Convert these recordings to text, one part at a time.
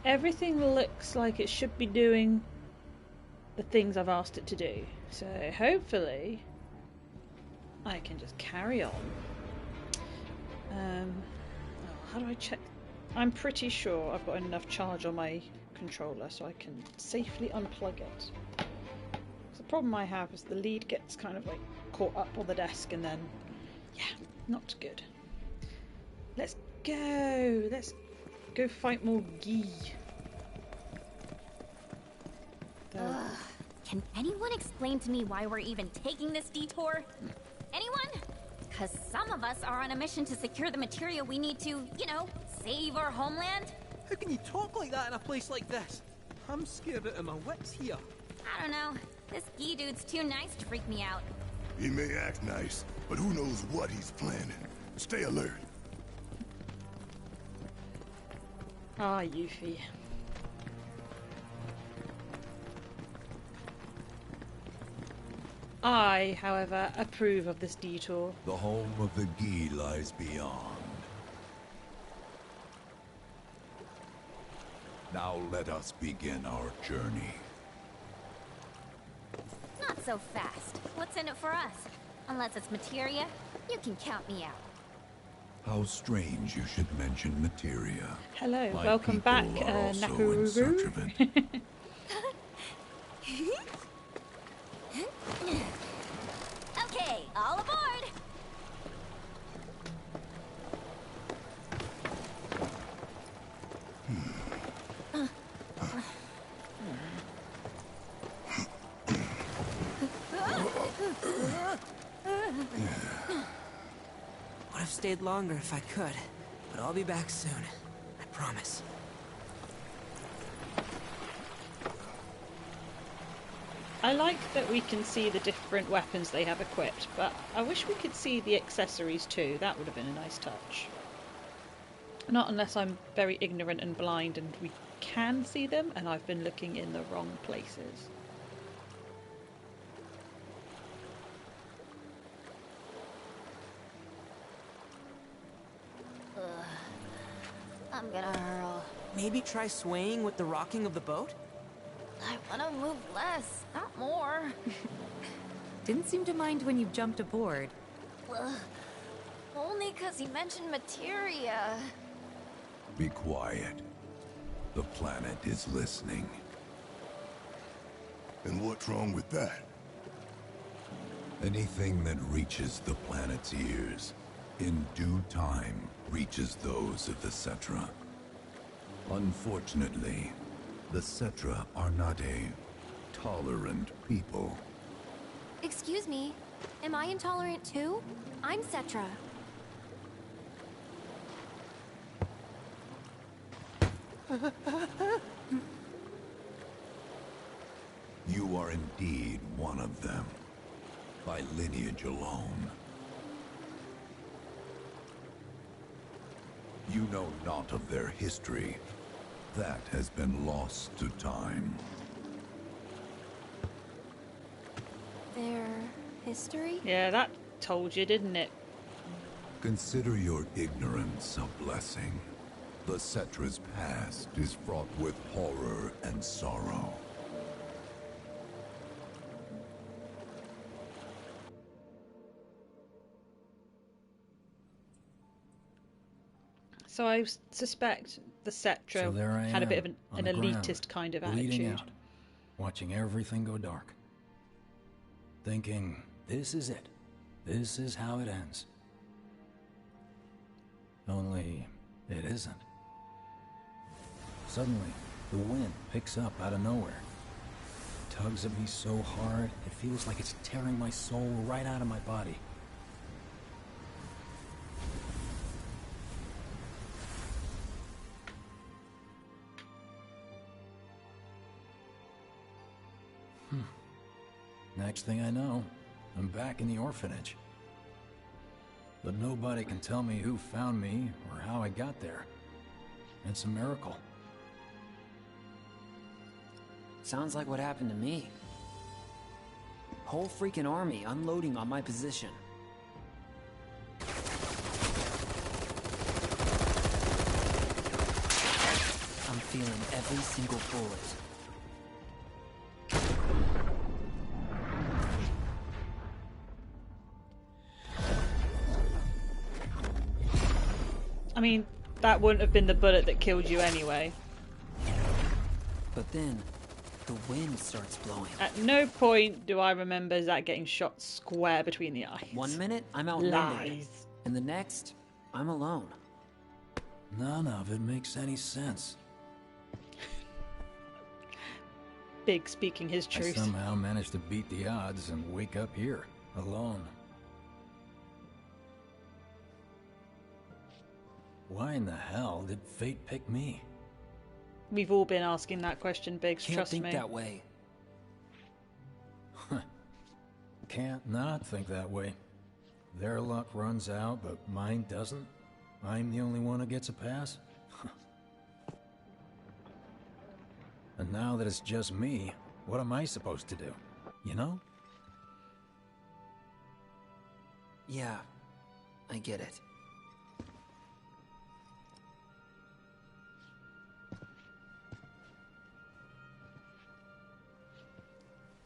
Everything looks like it should be doing the things I've asked it to do. So hopefully I can just carry on. How do I check? I'm pretty sure I've got enough charge on my controller so I can safely unplug it. The problem I have is the lead gets kind of like caught up on the desk and then, yeah, not good. Let's go. Let's go fight more Guy. Can anyone explain to me why we're even taking this detour? Anyone? Because some of us are on a mission to secure the material we need to, you know, save our homeland. How can you talk like that in a place like this? I'm scared out of my wits here. I don't know. This Guy dude's too nice to freak me out. He may act nice, but who knows what he's planning. Stay alert. Ah, Yuffie. I, however, approve of this detour. The home of the Guy lies beyond. Now let us begin our journey. Not so fast. What's in it for us? Unless it's materia, you can count me out. How strange you should mention materia. Hello, My welcome back, people are also in search of Nakaruru. it. Okay, all aboard! Would have stayed longer if I could, but I'll be back soon. I promise. I like that we can see the different weapons they have equipped, but I wish we could see the accessories too. That would have been a nice touch. Not unless I'm very ignorant and blind and we can see them and I've been looking in the wrong places. I'm gonna hurl. Maybe try swaying with the rocking of the boat? I wanna move less, not more. Didn't seem to mind when you jumped aboard. Only 'cause he mentioned materia. Be quiet. The planet is listening. And what's wrong with that? Anything that reaches the planet's ears, in due time, reaches those of the Cetra. Unfortunately, the Cetra are not a tolerant people. Excuse me, am I intolerant too? I'm Cetra. You are indeed one of them, by lineage alone. You know not of their history. That has been lost to time. Their history? Yeah, that told you, didn't it? Consider your ignorance a blessing. The Cetra's past is fraught with horror and sorrow. So I suspect the Cetra So there I had a bit of am, an on the ground, elitist kind of bleeding attitude. out, watching everything go dark. Thinking, this is it. This is how it ends. Only, it isn't. Suddenly, the wind picks up out of nowhere. It tugs at me so hard, it feels like it's tearing my soul right out of my body. Next thing I know, I'm back in the orphanage. But nobody can tell me who found me or how I got there. It's a miracle. Sounds like what happened to me. Whole freaking army unloading on my position. I'm feeling every single bullet. I mean, that wouldn't have been the bullet that killed you anyway. But then, the wind starts blowing. At no point do I remember Zack getting shot square between the eyes. 1 minute, I'm outnumbered. Lies. And the next, I'm alone. None of it makes any sense. Big speaking his I truth. somehow managed to beat the odds and wake up here, alone. Why in the hell did fate pick me? We've all been asking that question, Biggs, Can't trust think me. that way. Can't not think that way. Their luck runs out, but mine doesn't. I'm the only one who gets a pass. And now that it's just me, what am I supposed to do? You know? Yeah, I get it.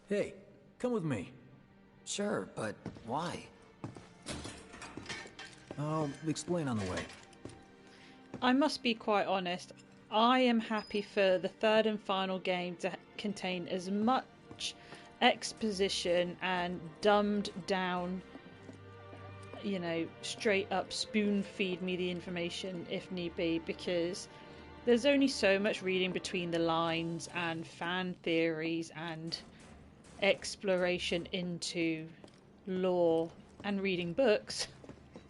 Hey, come with me. Sure, but why? I'll explain on the way. I must be quite honest. I am happy for the third and final game to contain as much exposition and dumbed down, you know, straight up spoon feed me the information if need be, because there's only so much reading between the lines and fan theories and exploration into lore and reading books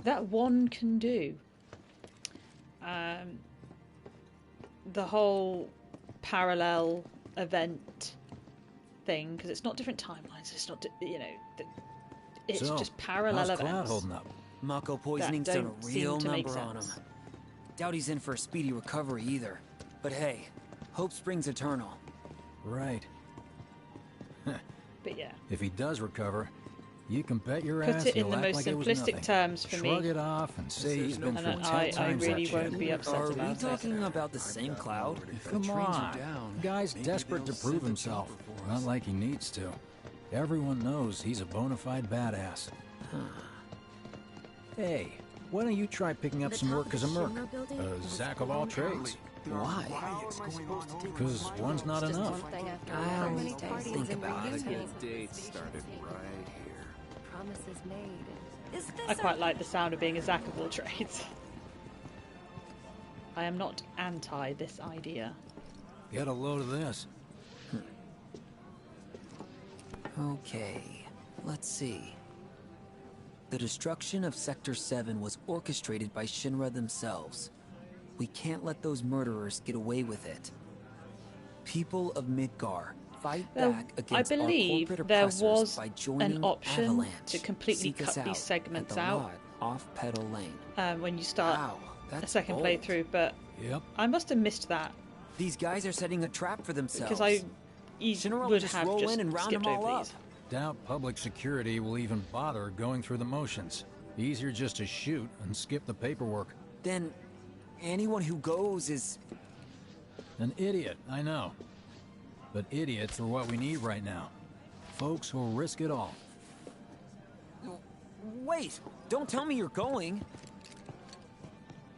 that one can do. The whole parallel event thing, because it's not different timelines, it's not, you know, it's So, just parallel how's Cloud events. holding up? Mako poisoning's done don't a real seem to make number on him. sense. Doubt he's in for a speedy recovery either. But hey, hope springs eternal. Right. But yeah, If he does recover, you can bet your put ass it in he'll the act most like it was simplistic nothing. terms for Shrug me, it off and say he's been and through 10 I times really that won't shit. be upset Are we about it. talking about the same Cloud? Come on. Guy's desperate to prove himself. Not like he needs to. Everyone knows he's a bona fide badass. Hey, why don't you try picking up some work as a merc? A Zack of all trades. Why? Because one's not enough. I'll think about it. Date started right here. Promises made. Is this I quite like the sound of being a Zack of all trades. I am not anti this idea. Get a load of this. Okay, let's see. The destruction of Sector 7 was orchestrated by Shinra themselves. We can't let those murderers get away with it. People of Midgar, fight back against I believe our corporate there oppressors was by joining an option Avalanche. to completely Seek us cut these out segments at the out. lot off Petal Lane. When you start Wow, a that's second bold. playthrough, but Yep. I must have missed that These guys are setting a trap for themselves. because I Shinra would just have roll just in and round skipped them all over up. these. Doubt public security will even bother going through the motions. Easier just to shoot and skip the paperwork. Then anyone who goes is... An idiot, I know. But idiots are what we need right now. Folks who'll risk it all. Wait, don't tell me you're going.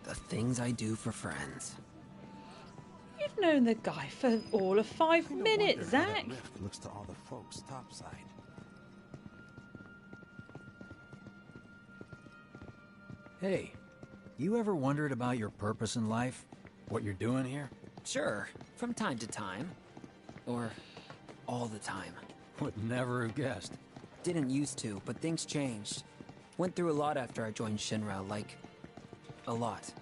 The things I do for friends. You've known the guy for all of 5 minutes, Zack. Lift looks to all the folks topside. Hey, you ever wondered about your purpose in life? What you're doing here? Sure, from time to time. Or all the time. Would never have guessed. Didn't used to, but things changed. Went through a lot after I joined Shinra, like... a lot.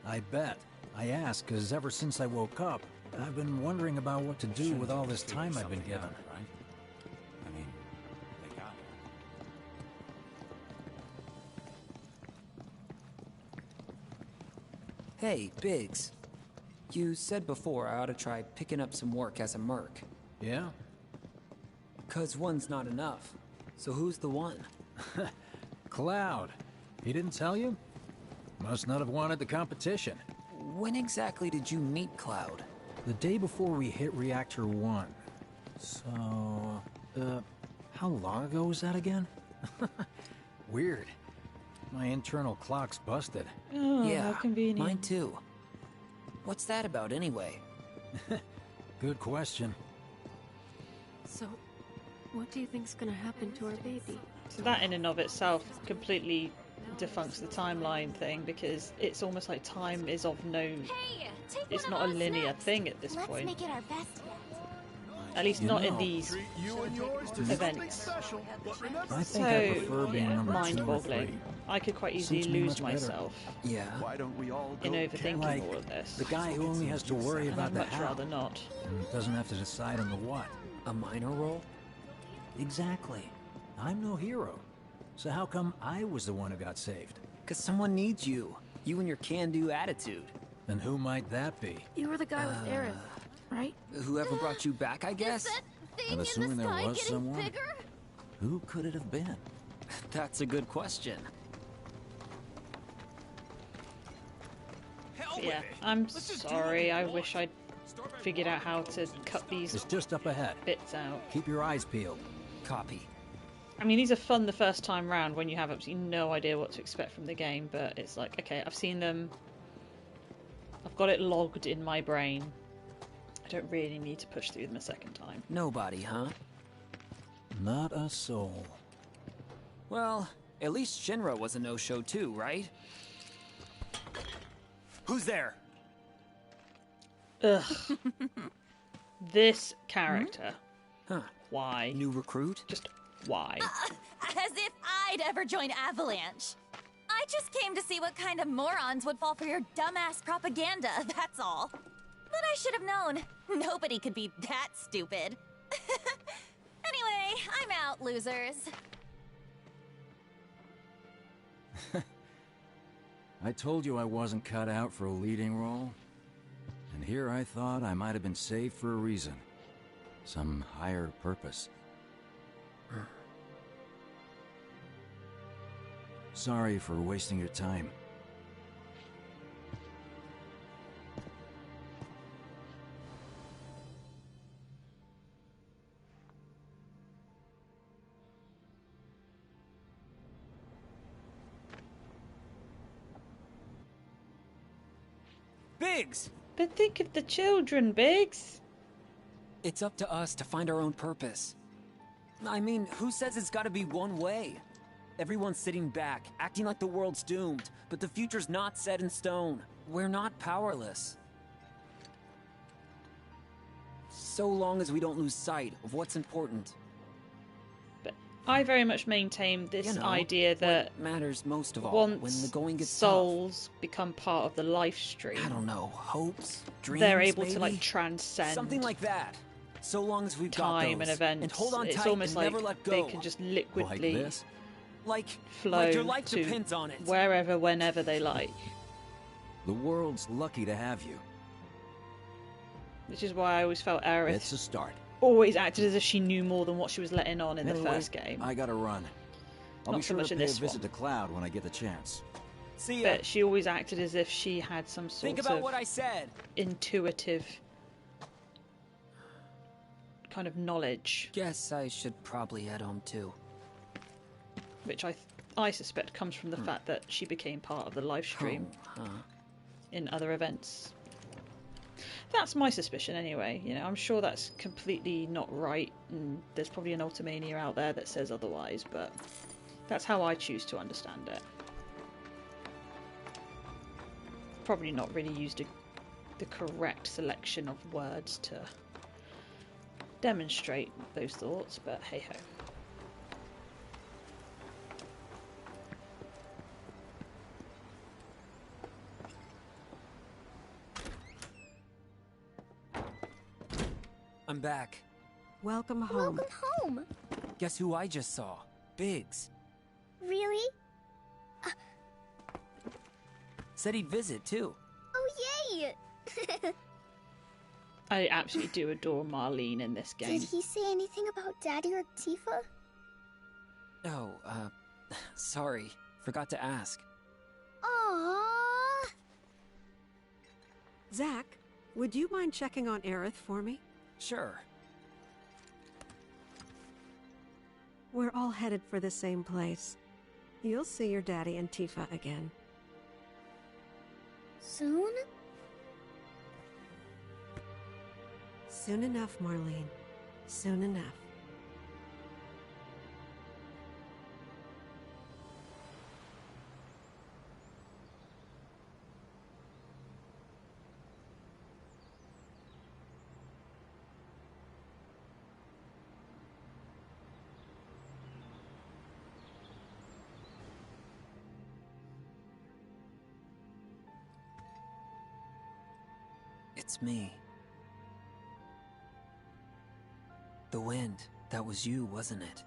I bet. I ask because ever since I woke up, I've been wondering about what to do with all this time I've been given. Right? I mean, they got it. Hey, Biggs. You said before I ought to try picking up some work as a merc. Yeah? 'Cause one's not enough. So who's the one? Cloud. He didn't tell you? Must not have wanted the competition. When exactly did you meet Cloud? The day before we hit Reactor 1. So, how long ago was that again? Weird. My internal clock's busted. Oh, Yeah, how convenient. mine too. What's that about anyway? Good question. So, what do you think's gonna happen to our baby? So that in and of itself completely defuncts the timeline thing, because it's almost like time is of no... Hey, take It's one not of a us linear next. thing at this Let's point. make it our best bet. At least You not in know, these You and yours to something events. special, but remember, I think I So, prefer being yeah, number 2 or 3. mind-boggling. I could quite easily Suits me lose much better. myself Yeah. why don't we all go in overthinking Like, all of this. The guy who only has to worry And about I'd the much how. rather not. And doesn't have to decide on the what. A minor role? Exactly. I'm no hero. So how come I was the one who got saved? Because someone needs you. You and your can-do attitude. And who might that be? You were the guy with Aerith, right? Whoever brought you back, I guess? Is that thing And in assuming the there sky was getting someone? bigger? Who could it have been? That's a good question. Hell Yeah, with it. I'm Let's just do sorry. what I we wish I'd figured out how to cut these It's just up ahead. bits out. Keep your eyes peeled. Copy. I mean, these are fun the first time round when you have absolutely no idea what to expect from the game, but it's like, okay, I've seen them. I've got it logged in my brain. I don't really need to push through them a second time. Nobody, huh? Not a soul. Well, at least Shinra was a no-show too, right? Who's there? Ugh. This character. Huh. Why? New recruit? Just why? As if I'd ever join Avalanche. I just came to see what kind of morons would fall for your dumbass propaganda, that's all. But I should have known. Nobody could be that stupid. Anyway, I'm out, losers. I told you I wasn't cut out for a leading role. And here I thought I might have been saved for a reason. Some higher purpose. Sorry for wasting your time. Biggs! But think of the children, Biggs. It's up to us to find our own purpose. I mean, who says it's gotta be one way? Everyone's sitting back, acting like the world's doomed, but the future's not set in stone. We're not powerless. So long as we don't lose sight of what's important. But I very much maintain this You know, idea that what matters most of all once when the going gets souls become part of the life stream, tough. I don't know, hopes, dreams, they're able to maybe? like transcend Something like that. So long as we've got time those. and events. And hold on it's tight almost and like never let go. they can just liquidly Like this? Like flow your life to depends on it. wherever, whenever they like. The world's lucky to have you. Which is why I always felt Aerith It's a start. always acted as if she knew more than what she was letting on in the Anyway, first game. I gotta run. I'll Not be so sure much to in pay a this visit one. to Cloud when I get the chance. See ya. But she always acted as if she had some sort Think about of what I said. intuitive kind of knowledge, Guess I should probably head home too. which I suspect comes from the fact that she became part of the live stream Oh, huh. in other events. That's my suspicion anyway. You know, I'm sure that's completely not right, and there's probably an Ultimania out there that says otherwise, but that's how I choose to understand it. Probably not really used the correct selection of words to demonstrate those thoughts, but hey ho. I'm back. Welcome home. Welcome home. Guess who I just saw? Biggs. Really? Said he'd visit too. Oh, yay! I absolutely do adore Marlene in this game. Did he say anything about Daddy or Tifa? Oh, sorry. Forgot to ask. Aww. Zack, Would you mind checking on Aerith for me? Sure. We're all headed for the same place. You'll see your daddy and Tifa again. Soon? Soon enough, Marlene. Soon enough. It's me. The wind. That was you, wasn't it?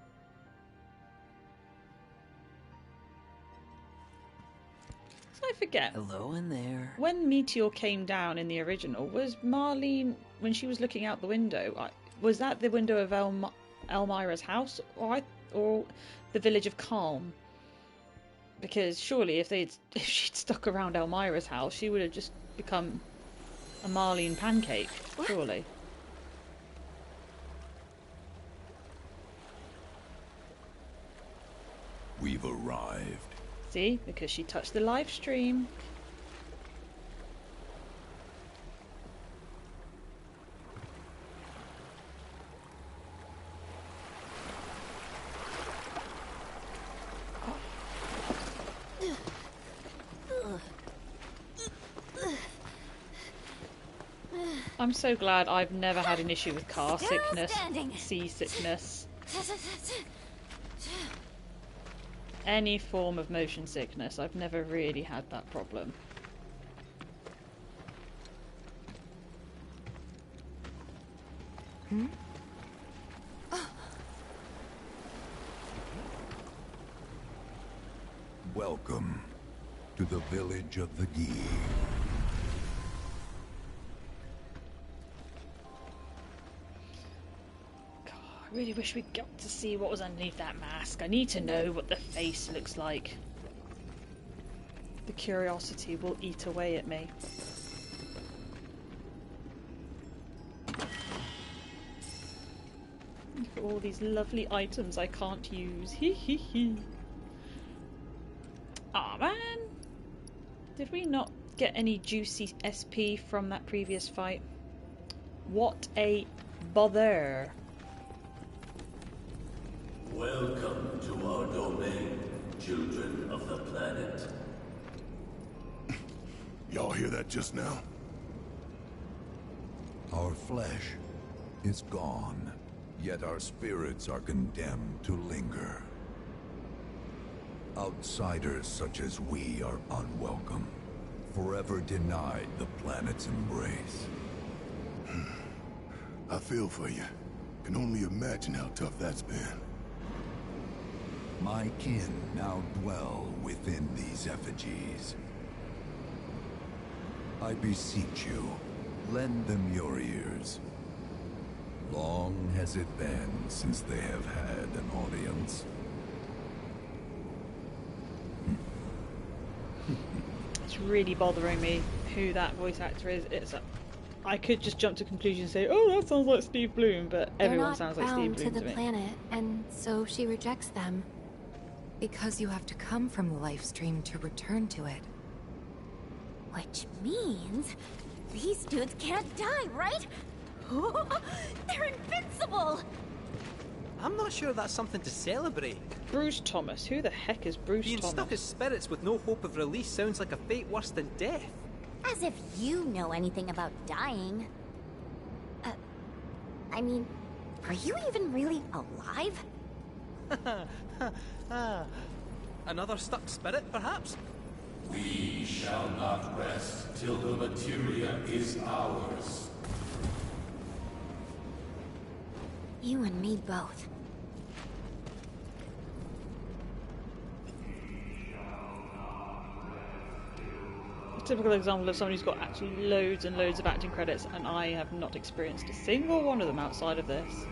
So I forget. Hello in there. When Meteor came down in the original, was Marlene, when she was looking out the window, was that the window of Elmira's house or the village of Calm? Because surely if she'd stuck around Elmira's house, she would have just become a Marlene pancake, surely. We've arrived. See? Because she touched the live stream. I'm so glad I've never had an issue with car sickness, seasickness, any form of motion sickness. I've never really had that problem. Welcome to the village of the Gi. I really wish we got to see what was underneath that mask. I need to know what the face looks like. The curiosity will eat away at me. Look at all these lovely items I can't use. Hee hee hee. Aw, man! Did we not get any juicy SP from that previous fight? What a bother! Welcome to our domain, children of the planet. Y'all hear that just now? Our flesh is gone, yet our spirits are condemned to linger. Outsiders such as we are unwelcome, forever denied the planet's embrace. I feel for you. Can only imagine how tough that's been. My kin now dwell within these effigies. I beseech you, lend them your ears. Long has it been since they have had an audience. It's really bothering me who that voice actor is. I could just jump to conclusions and say, oh, that sounds like Steve Bloom, but everyone sounds like Steve Bloom to me. They're not bound to the planet, and so she rejects them. Because you have to come from the life stream to return to it. Which means these dudes can't die, right? They're invincible! I'm not sure that's something to celebrate. Bruce Thomas. Who the heck is Bruce Being Thomas? stuck as spirits with no hope of release sounds like a fate worse than death. As if you know anything about dying. I mean, are you even really alive? Another stuck spirit, perhaps? We shall not rest till the materia is ours. You and me both. A typical example of someone who's got actually loads and loads of acting credits, and I have not experienced a single one of them outside of this.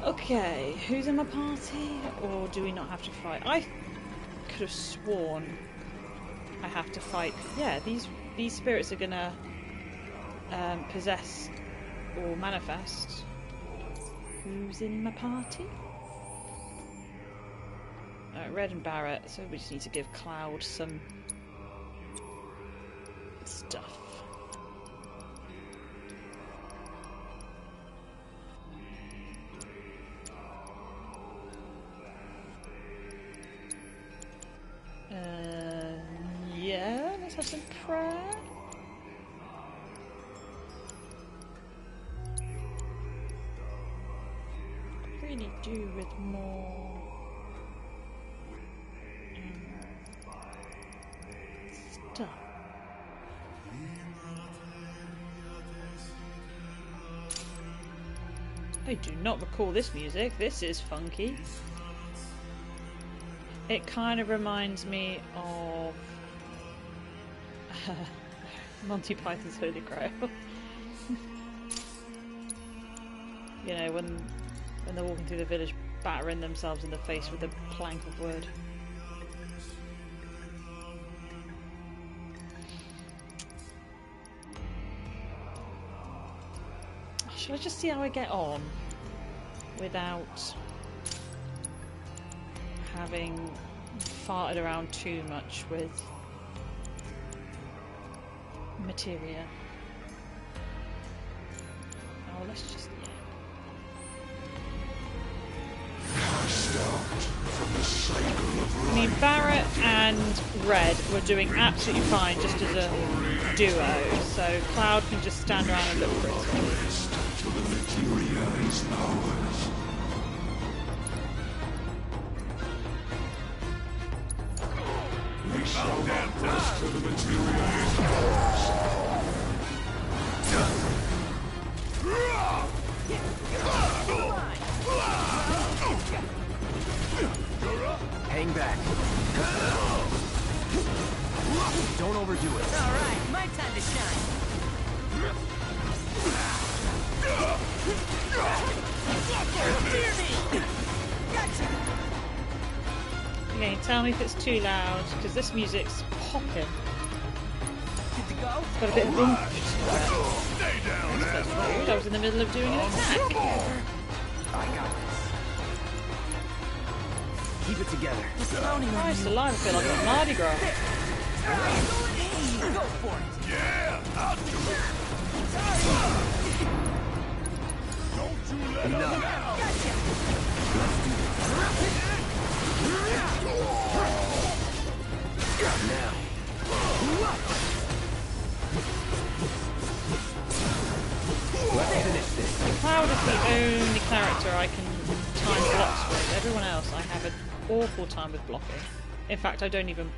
Okay, who's in my party? Or do we not have to fight? I could have sworn I have to fight. Yeah, these spirits are gonna possess or manifest. Who's in my party? Red and Barrett, so we just need to give Cloud some stuff. Yeah, let's have some prayer. Really do with more stuff. I do not recall this music. This is funky. It kind of reminds me of Monty Python's Holy Grail. You know, when they're walking through the village, battering themselves in the face with a plank of wood. Shall I just see how I get on without having farted around too much with materia? Oh, let's just, yeah. I mean, Barrett and Red were doing absolutely fine just as a duo, so Cloud can just stand around and look pretty. The materia is ours. We shall not rest till the materia is ours. Hang back. Don't overdo it. All right, my time to shine. Okay, tell me if it's too loud, because this music's popping. Good to go? It's got a bit of oomph to it. Stay down, That's rude. I was in the middle of doing an attack. I got this. Keep it together. Christ alive, I feel like I'm Mardi Gras. Go for it. Yeah, I'll do it. Don't you let up now. Gotcha. Now. Let's finish this. Cloud is the only character I can time blocks with. Everyone else I have an awful time with blocking. In fact, I don't even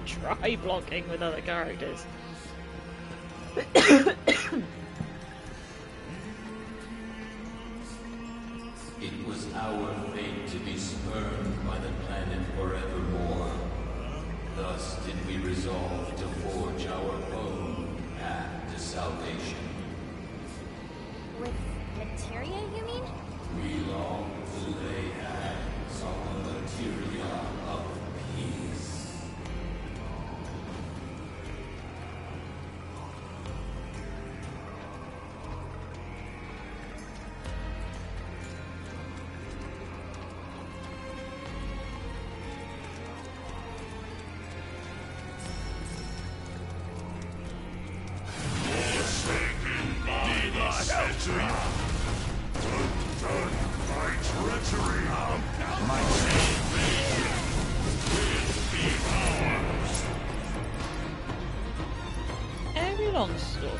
try blocking with other characters. It was our fate to be spurned by the planet forevermore. Thus did we resolve to forge our own path to salvation. With materia, you mean? We long to lay hands on the materia of peace.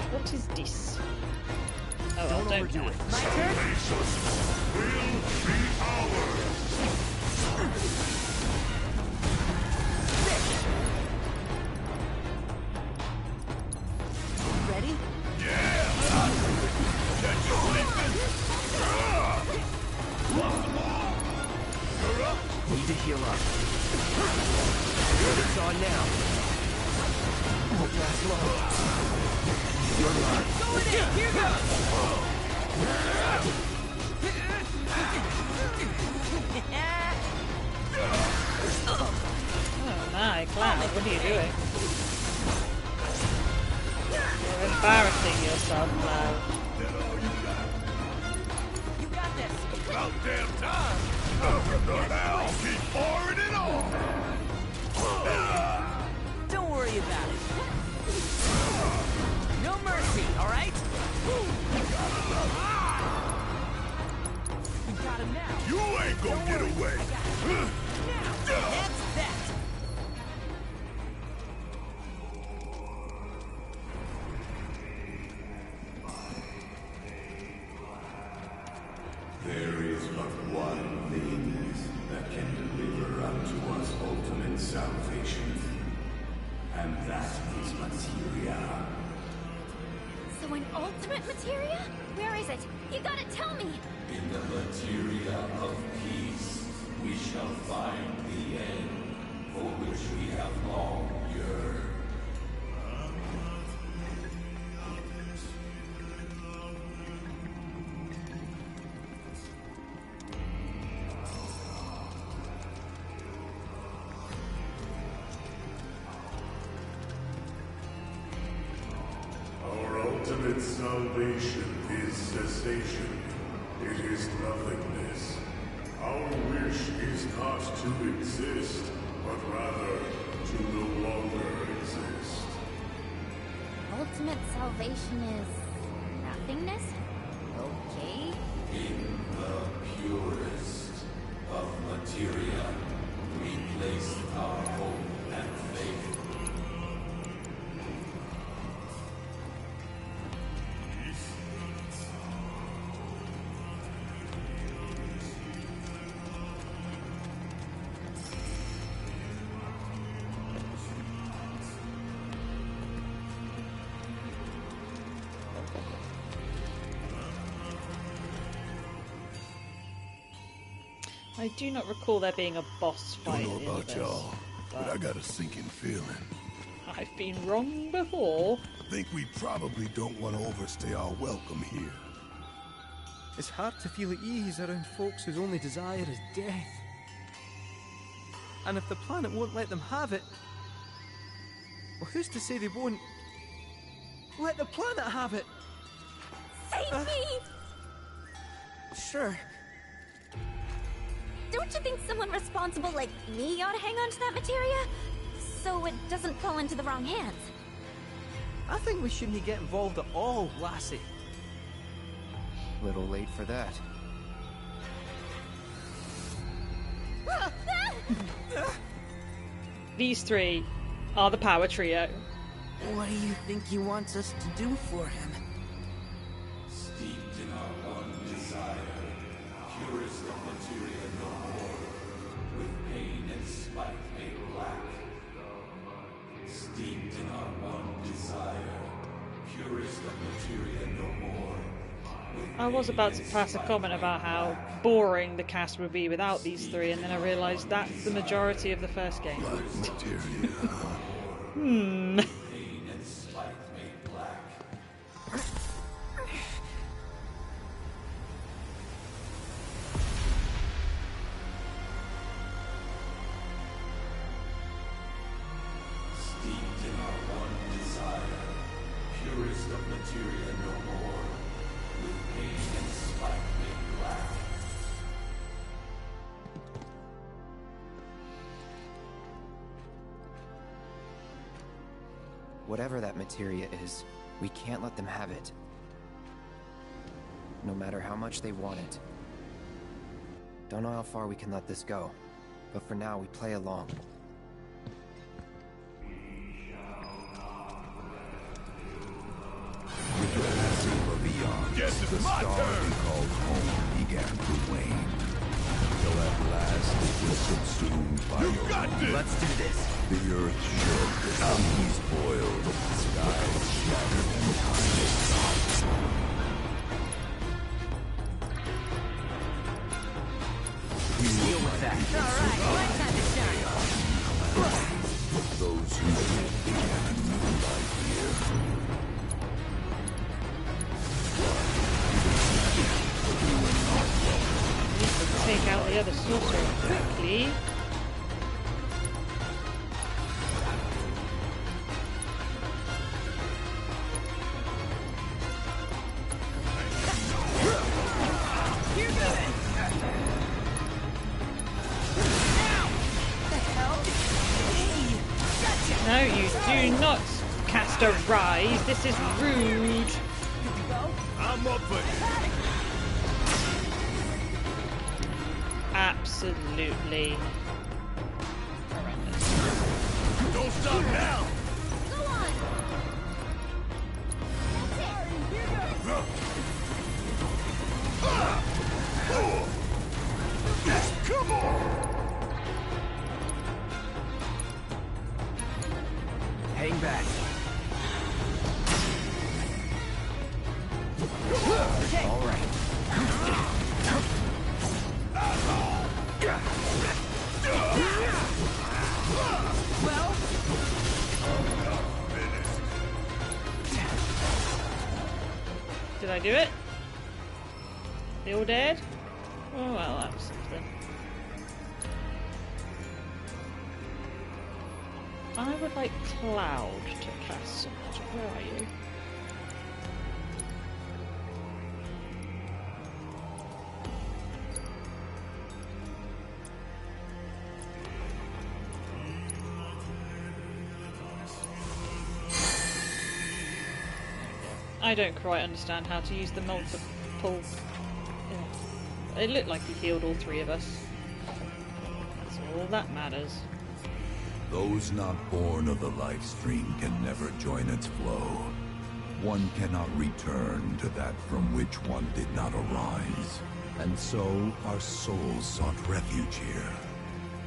What is this? Oh, well, don't do it. My turn? Ready? Yeah! Catch you sleeping! Need to heal up. It's on now. Won't last long. You're mine. Going in! Here goes! Oh my, Cloud, what are you doing? You're embarrassing yourself now. You got this. About damn time! Now keep pouring it on! Don't worry about it. No mercy, all right? We got him now. You ain't gonna get away! That's that. There is but one thing that can deliver unto us ultimate salvation, and that is materia. So an ultimate materia? Where is it? You gotta tell me! In the materia of peace, we shall find the end for which we have long yearned. Our ultimate salvation is cessation. It is nothingness. Our wish is not to exist, but rather to no longer exist. Ultimate salvation is nothingness? Okay. In the purest of materia, we place our hope and faith. I do not recall there being a boss fight Don't know in about this, y'all, but I got a sinking feeling. I've been wrong before. I think we probably don't want to overstay our welcome here. It's hard to feel at ease around folks whose only desire is death. And if the planet won't let them have it, well, who's to say they won't let the planet have it? Save me! Sure. Don't you think someone responsible like me ought to hang on to that materia? So it doesn't fall into the wrong hands. I think we shouldn't get involved at all, lassie. Little late for that. These three are the power trio. What do you think he wants us to do for him? Steeped in our one desire, purest of materia no more, with pain and spite made black. Steeped in our one desire, purest of materia no more. I was about to pass a comment about how boring the cast would be without these three, and then I realised that's the majority of the first game. Black materia. Hmm. Pain and spite made black. Steeped in our one desire, purest of materia no more, with pain and spite made black. Whatever that materia is, we can't let them have it. No matter how much they want it. Don't know how far we can let this go, but for now we play along. With the passing of eons, Guess it's the my star turn. we called home began to wane. Till at last it was consumed by You your got this! Let's do this. The earth shook, the seas boiled, the skies shattered, and time stopped. Deal with that. Alright, my time to shine. Those who lived began a new life here. Need to take out the other sorcerer quickly. Do not cast a rise. This is rude. I'm up for it. Absolutely horrendous. Don't stop now. Go on. Come on. Hang back. All right. Well, Did I do it? They all dead? Oh well, that was something. I would like Cloud to cast some magic. Where are you? I don't quite understand how to use the multiple... Yeah. It looked like he healed all three of us. That's all that matters. Those not born of the life stream can never join its flow. One cannot return to that from which one did not arise. And so our souls sought refuge here.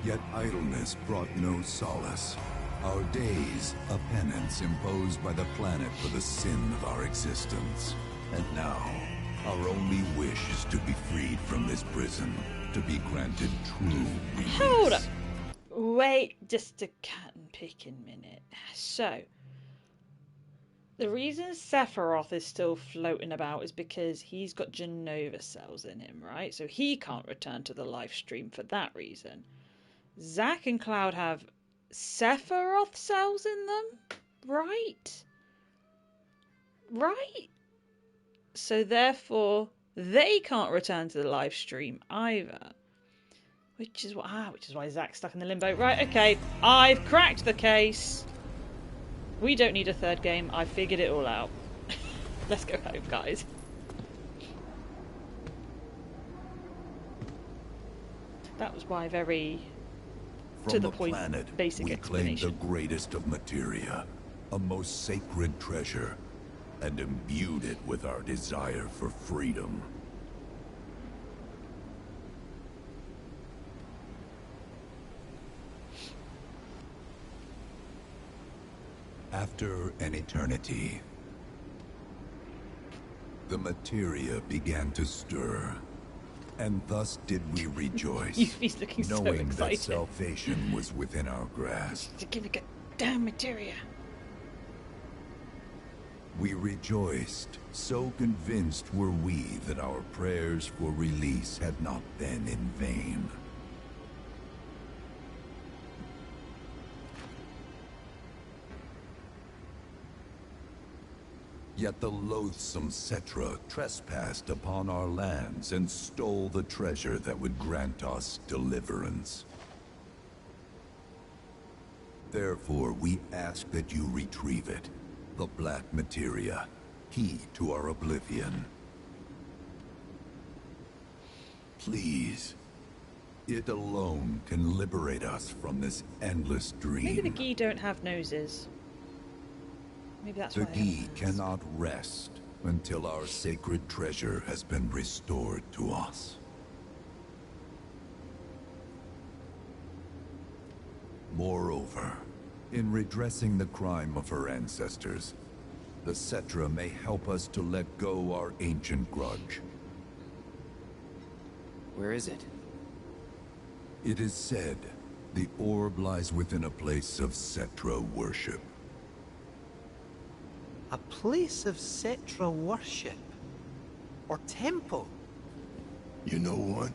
Yet idleness brought no solace. Our days, a penance imposed by the planet for the sin of our existence. And now, our only wish is to be freed from this prison, to be granted true release. Hold up! Wait just a cat and picking minute. So, the reason Sephiroth is still floating about is because he's got Genova cells in him, right? So he can't return to the life stream for that reason. Zack and Cloud have Sephiroth cells in them, right? Right? So therefore, they can't return to the live stream either. Which is why Zack's stuck in the limbo. Right, okay. I've cracked the case. We don't need a third game. I figured it all out. Let's go home, guys. That was my very... From to the the point, planet, basic we claim explanation. the greatest of materia, a most sacred treasure, and imbued it with our desire for freedom. After an eternity, the materia began to stir. And thus did we rejoice, He's looking so knowing excited. that salvation was within our grasp. To give it damn materia. We rejoiced, so convinced were we that our prayers for release had not been in vain. Yet the loathsome Cetra trespassed upon our lands and stole the treasure that would grant us deliverance. Therefore, we ask that you retrieve it, the black materia, key to our oblivion. Please, it alone can liberate us from this endless dream. Maybe the Gi don't have noses. Maybe that's The why. they have Gi cannot rest until our sacred treasure has been restored to us. Moreover, in redressing the crime of her ancestors, the Cetra may help us to let go our ancient grudge. Where is it? It is said the orb lies within a place of Cetra worship. A place of Cetra worship? Or temple? You know what?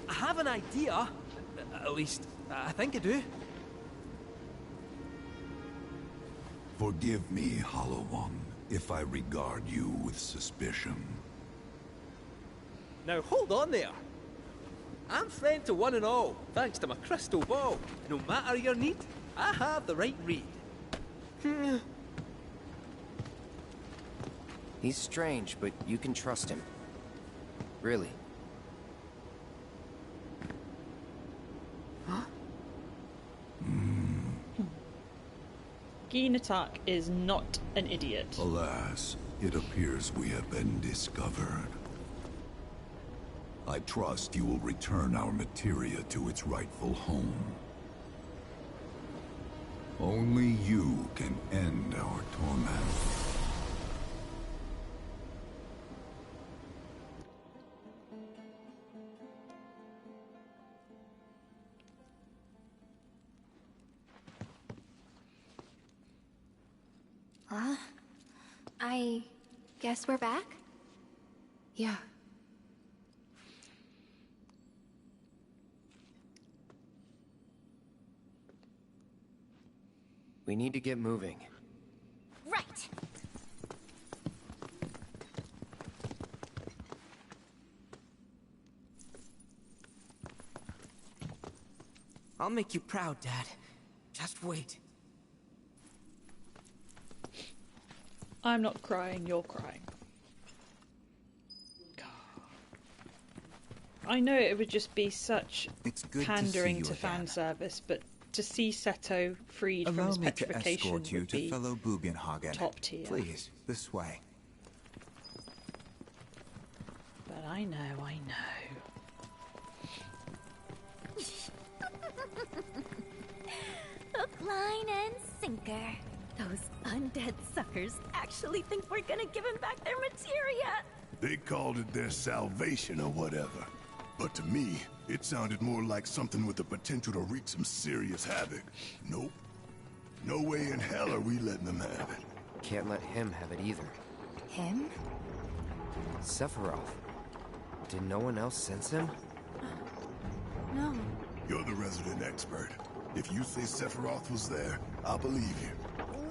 I have an idea. At least, I think I do. Forgive me, Hollow One, if I regard you with suspicion. Now hold on there. I'm friend to one and all, thanks to my crystal ball. No matter your need, I have the right read. He's strange, but you can trust him. Really. Ginatak is not an idiot. Alas, it appears we have been discovered. I trust you will return our materia to its rightful home. Only you can end our torment. I guess we're back? Yeah. We need to get moving. Right. I'll make you proud, Dad. Just wait. I'm not crying, you're crying. God. I know it would just be such pandering to fan service, but to see Seto freed from his petrification Allow me to escort you would to be fellow Bugenhagen. top tier. Please, this way. But I know. Hook, line, and sinker. Those undead suckers actually think we're gonna give him back their materia. They called it their salvation or whatever. But to me, it sounded more like something with the potential to wreak some serious havoc. Nope. No way in hell are we letting them have it. Can't let him have it either. Him? Sephiroth. Did no one else sense him? No. You're the resident expert. If you say Sephiroth was there, I'll believe you.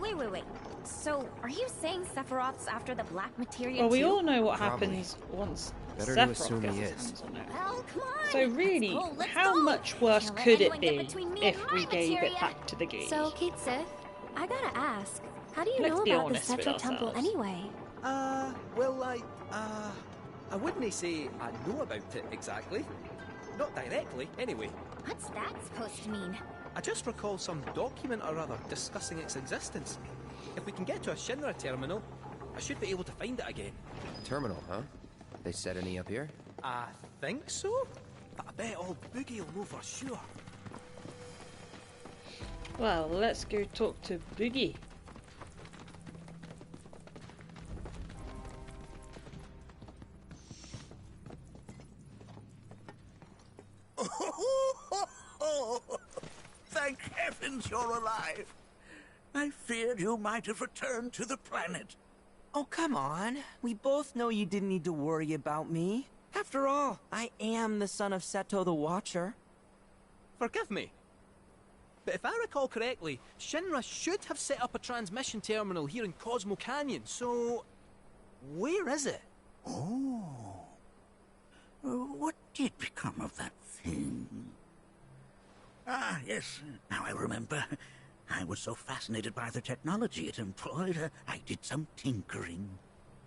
Wait. So, are you saying Sephiroth's after the black materia Well, we too? all know what Probably. happens once Better to Sephiroth assume gets he his is. hands on it. Well, come on. So really, Let's how go. much worse Can't let could it anyone get be between me if and we my gave it materia. back to the game? So, Kate Sith, I gotta ask, how do you Let's know be about the honest with Cetra Temple ourselves. anyway? Well, I wouldn't say I know about it exactly. Not directly, anyway. What's that supposed to mean? I just recall some document or other discussing its existence. If we can get to a Shinra terminal, I should be able to find it again. Terminal, huh? They set any up here? I think so, but I bet old Boogie will know for sure. Well, let's go talk to Boogie. Thank heavens you're alive. I feared you might have returned to the planet. Oh, come on. We both know you didn't need to worry about me. After all, I am the son of Seto the Watcher. Forgive me, but if I recall correctly, Shinra should have set up a transmission terminal here in Cosmo Canyon, so where is it? Oh. What did become of that thing? Ah, yes, now I remember. I was so fascinated by the technology it employed, I did some tinkering.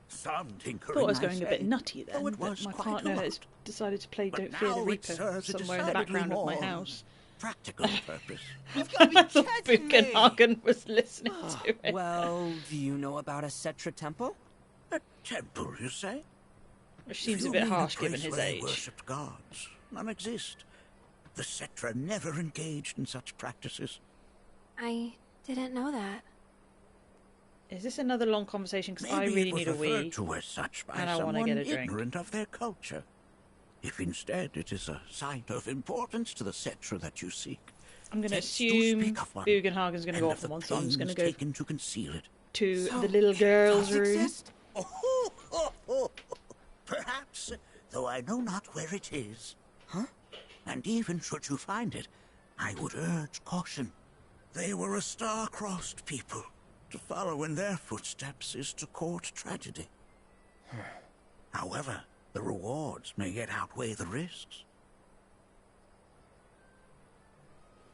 Some tinkering, Thought I was I going a bit say. nutty then, Oh, it but was my quite partner a lot. has decided to play But Don't Fear the now it Reaper serves a somewhere in the decidedly background of my more house. practical purpose. You've got to be I thought kidding me! Bugenhagen was listening to it. Well, do you know about a Cetra temple? A temple, you say? Which seems If a you bit mean harsh place given his where they age. worshipped gods, none exist. The Cetra never engaged in such practices. I didn't know that. Is this another long conversation? Because I Maybe really it was need a referred wee, to as such by and I want to someone get a drink. ignorant of their culture. If instead it is a site of importance to the Cetra that you seek, I'm going to then do assume speak of one, Bugenhagen's going to go and off of on the one, so I'm just going to pains go taken to conceal it. to So the little girl's does room. exist? Perhaps, though I know not where it is. Huh? And even should you find it, I would urge caution. They were a star-crossed people. To follow in their footsteps is to court tragedy. However, the rewards may yet outweigh the risks.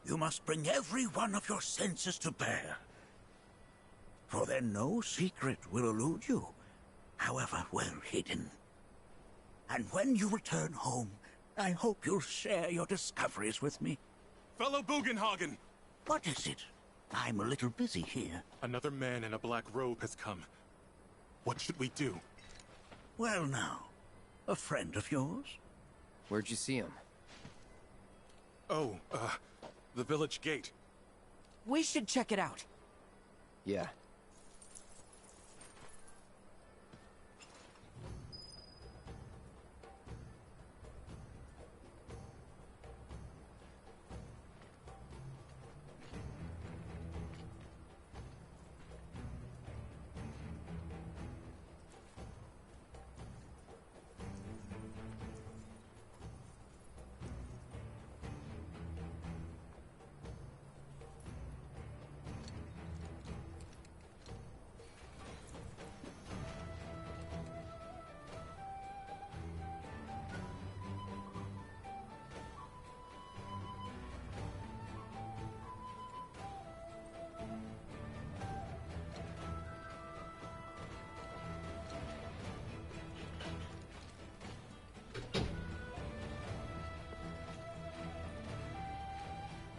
You must bring every one of your senses to bear. For then no secret will elude you, however well hidden. And when you return home, I hope you'll share your discoveries with me. Fellow Bugenhagen! What is it? I'm a little busy here. Another man in a black robe has come. What should we do? Well now, a friend of yours? Where'd you see him? Oh, the village gate. We should check it out. Yeah.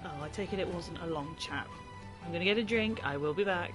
Oh, I take it wasn't a long chat. I'm gonna get a drink. I will be back.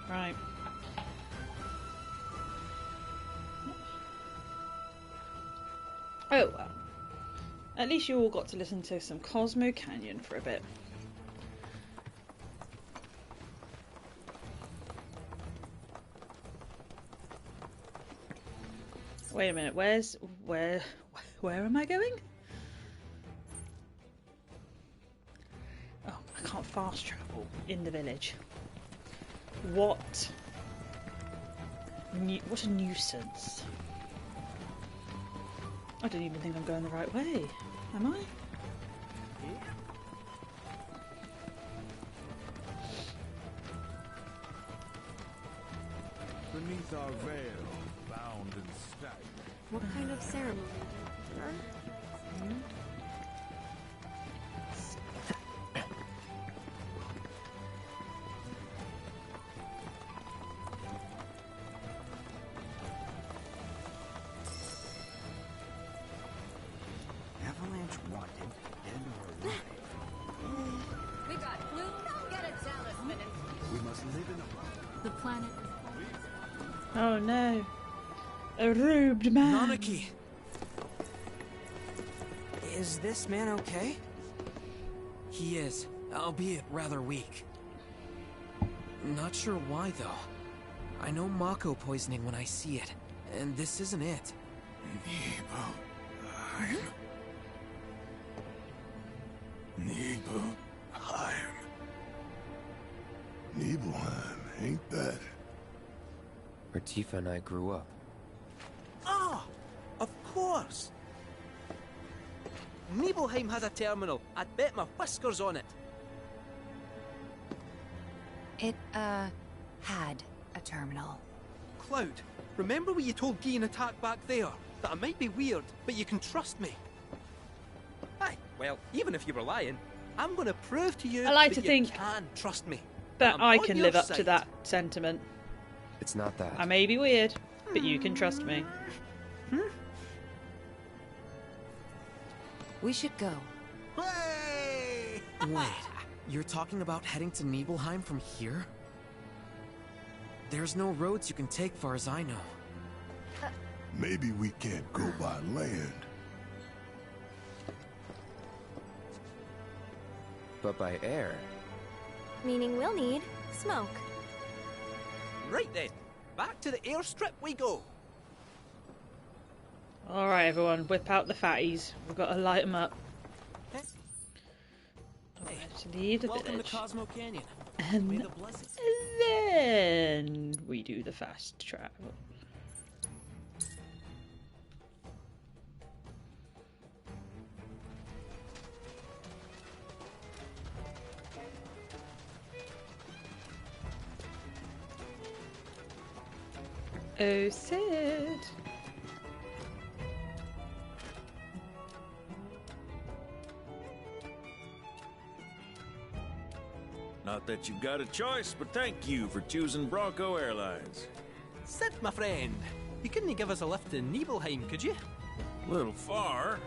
Right. Oh well. At least you all got to listen to some Cosmo Canyon for a bit. Wait a minute, where am I going? Oh, I can't fast travel in the village. What a nuisance. I don't even think I'm going the right way. Am I? Beneath our veil, bound and stagnant. What kind of ceremony, Emperor? The planet. Oh no. A robed man. Nanaki! Is this man okay? He is, albeit rather weak. Not sure why, though. I know Mako poisoning when I see it, and this isn't it. Nibelheim. Nibelheim, ain't that? Where Tifa and I grew up. Ah! Of course! Nibelheim has a terminal. I'd bet my whiskers on it. It, had a terminal. Cloud, remember what you told Guy in Attack back there? That I might be weird, but you can trust me. Aye, well, even if you were lying, I'm gonna prove to you I like that to you think can trust me. that I'm I on can your live up to side. that sentiment. It's not that. I may be weird, but you can trust me. We should go. Wait, you're talking about heading to Nibelheim from here? There's no roads you can take far as I know. Maybe we can't go by land. But by air. Meaning we'll need smoke. Right then, back to the airstrip we go. Alright everyone, whip out the fatties. We've got to light them up. Alright, leave the Welcome village. to Cosmo Canyon. And May the blessings. then we do the fast travel. Oh, Sid. Not that you've got a choice, but thank you for choosing Bronco Airlines. Sid, my friend, you couldn't give us a lift to Nibelheim, could you? Little far.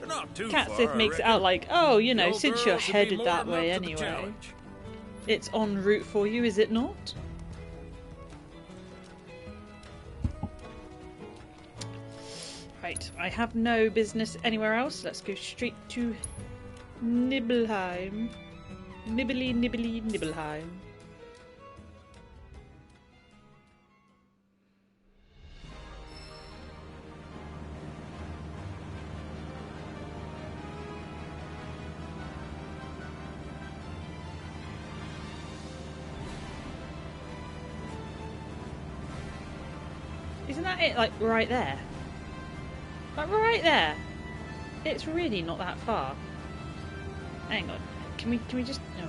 But not too Cat far, Sith I makes it reckon. out like, oh, you know, No since you're girls would be headed more that than way up to the anyway. challenge. It's en route for you, is it not? Right, I have no business anywhere else. Let's go straight to Nibelheim. Nibbly, nibbly, Nibelheim. Isn't that it? Like right there? Like right there? It's really not that far. Hang on. Can we just? Oh.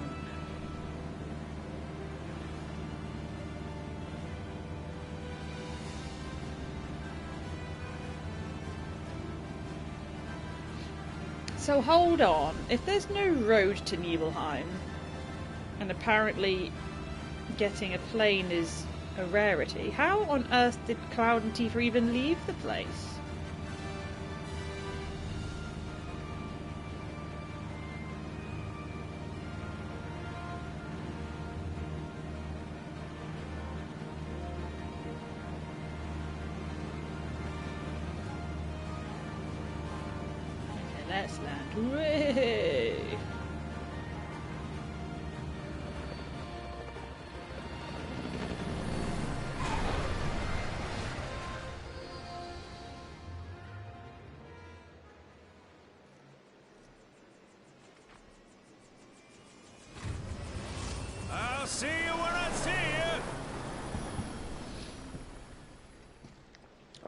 So hold on. If there's no road to Nibelheim, and apparently getting a plane is a rarity, how on earth did Cloud and Tifa even leave the place? Okay, let's land. Way. I'll see you when I see you.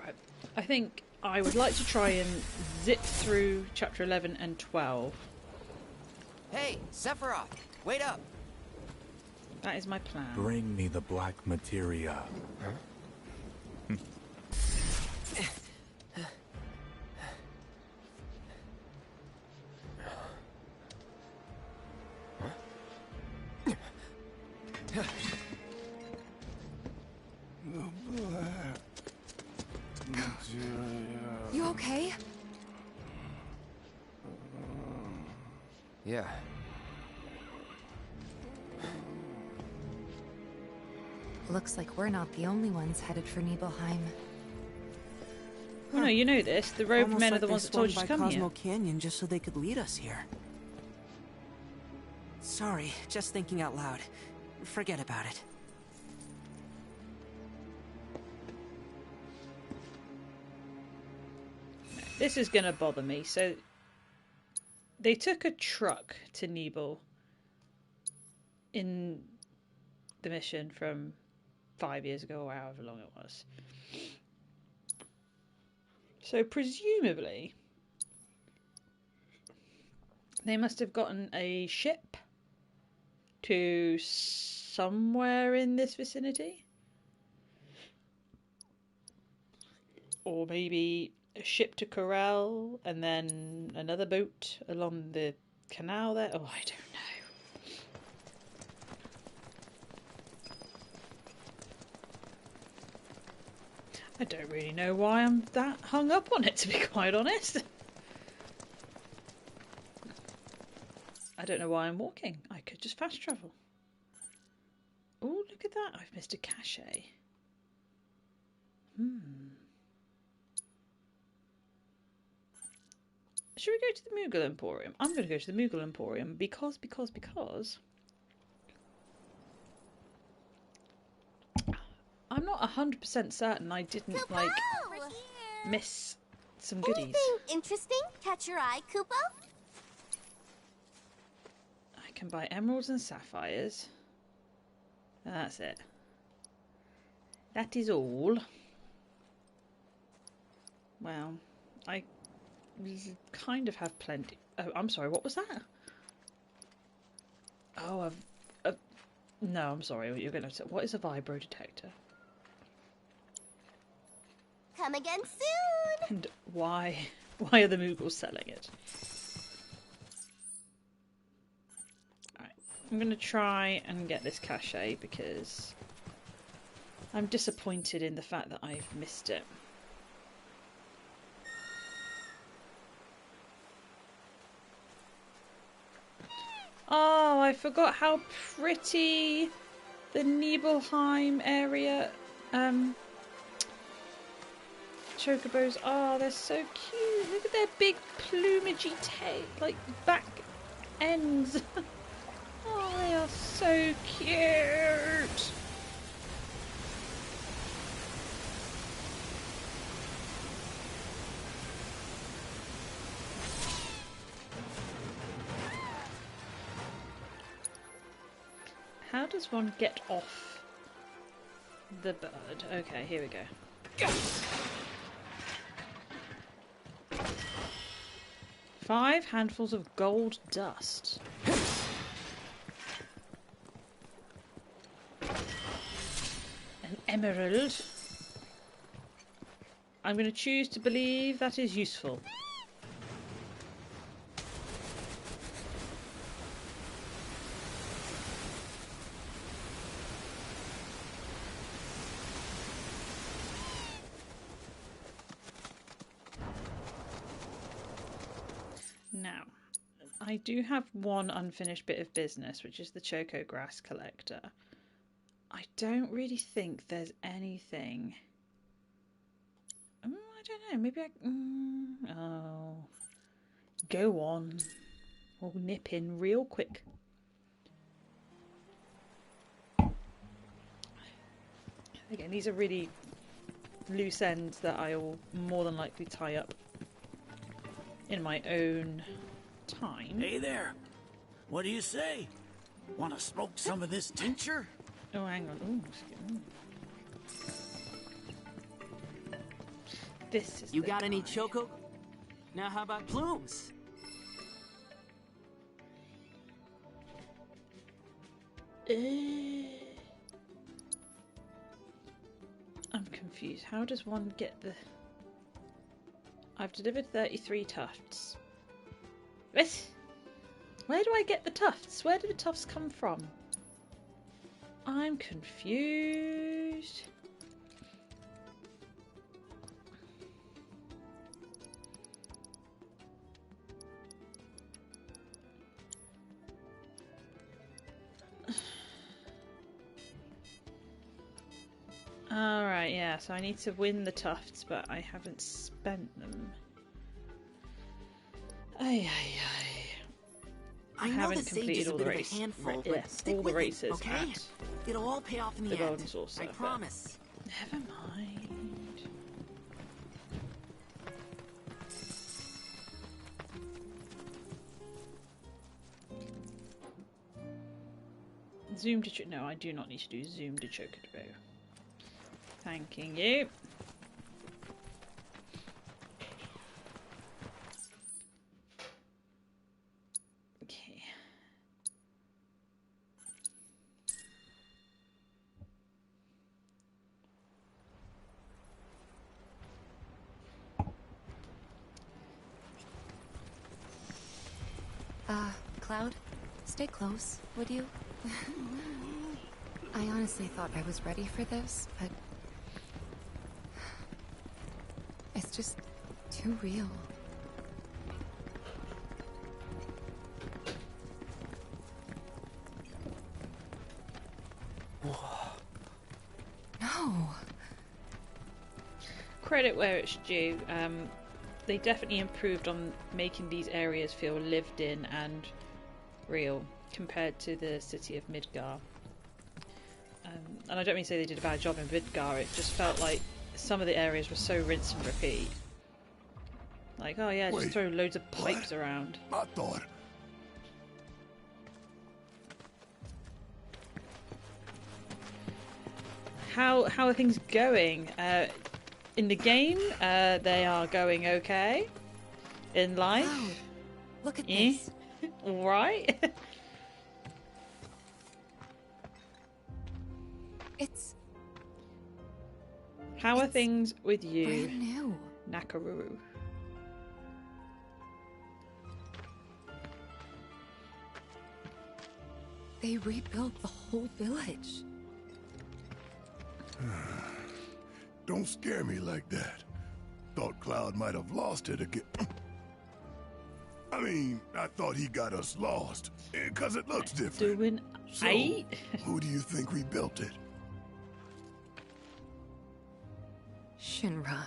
Right. I think I would like to try and zip through chapter 11 and 12. Hey, Sephiroth, wait up! That is my plan. Bring me the black materia. You okay? Yeah. Looks like we're not the only ones headed for Nibelheim. Well, no, you know this. The rogue Almost men like are the they ones that told you swung to come by Cosmo here. Canyon just so they could lead us here. Sorry, just thinking out loud. Forget about it. This is gonna bother me. So they took a truck to Nibel in the mission from 5 years ago, or however long it was. So presumably they must have gotten a ship to somewhere in this vicinity, or maybe a ship to Corel and then another boat along the canal there. Oh, I don't know. I don't really know why I'm that hung up on it, to be quite honest. I don't know why I'm walking. I could just fast travel. Oh, look at that. I've missed a cachet. Should we go to the Moogle Emporium? I'm going to go to the Moogle Emporium because... I'm not 100% certain I didn't, like, miss some goodies. Anything interesting catch your eye, Kupo? I can buy emeralds and sapphires. That's it. That is all. Well, I kind of have plenty. Oh, I'm sorry, what was that? Oh, no, I'm sorry. You're going to say, what is a vibro detector? Come again soon! And why are the Moogles selling it? Alright, I'm going to try and get this cachet because I'm disappointed in the fact that I've missed it. Oh, I forgot how pretty the Nibelheim area chocobos are. They're so cute. Look at their big plumagey tail, like back ends. Oh, they are so cute. How does one get off the bird? Okay, here we go. 5 handfuls of gold dust. An emerald. I'm going to choose to believe that is useful. Now, I do have one unfinished bit of business, which is the Choco Grass Collector. I don't really think there's anything... I don't know, maybe I... oh... Go on. We'll nip in real quick. Again, these are really loose ends that I'll more than likely tie up in my own time. Hey there. What do you say? Want to smoke some of this tincture? Oh, hang on. Ooh. This is You got any choco? Now how about plumes? I'm confused. How does one get the... I've delivered 33 tufts. What? Where do I get the tufts? Where do the tufts come from? I'm confused. Alright, yeah, so I need to win the tufts, but I haven't spent them. Ay, ay, ay. I know haven't the sage completed is a all bit the of a races. handful, Yeah, but stick all the with it, races okay? at It'll all pay off in the the end. Golden Saucer. I promise. Never mind. Zoom to no, I do not need to do zoom to Chocobo. Thanking you. Okay. Cloud, stay close, would you? I honestly thought I was ready for this, but it's just too real. No. Credit where it's due. They definitely improved on making these areas feel lived in and real compared to the city of Midgar. And I don't mean to say they did a bad job in Midgar, it just felt like some of the areas were so rinse and repeat. Like, oh yeah, just throw loads of pipes around. I thought. How are things going? In the game, they are going okay. In life, Wow. Look at this. Right? It's How are things with you, brand new. Nakaruru? They rebuilt the whole village. Don't scare me like that. Thought Cloud might have lost it again. I mean, I thought he got us lost, because it looks different. Doing So, who do you think rebuilt it? Shinra.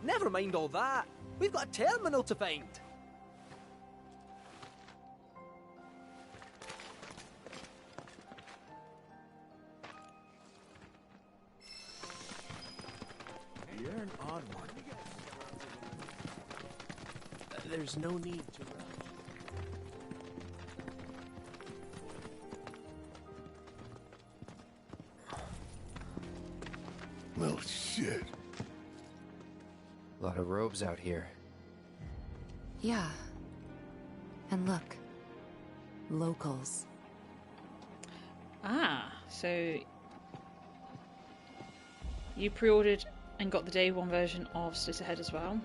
Never mind all that. We've got a terminal to find. You're an odd one. There's no need to rush. Well, shit. A lot of robes out here. Yeah. And look. Locals. Ah, so you pre-ordered and got the day one version of Split Ahead as well.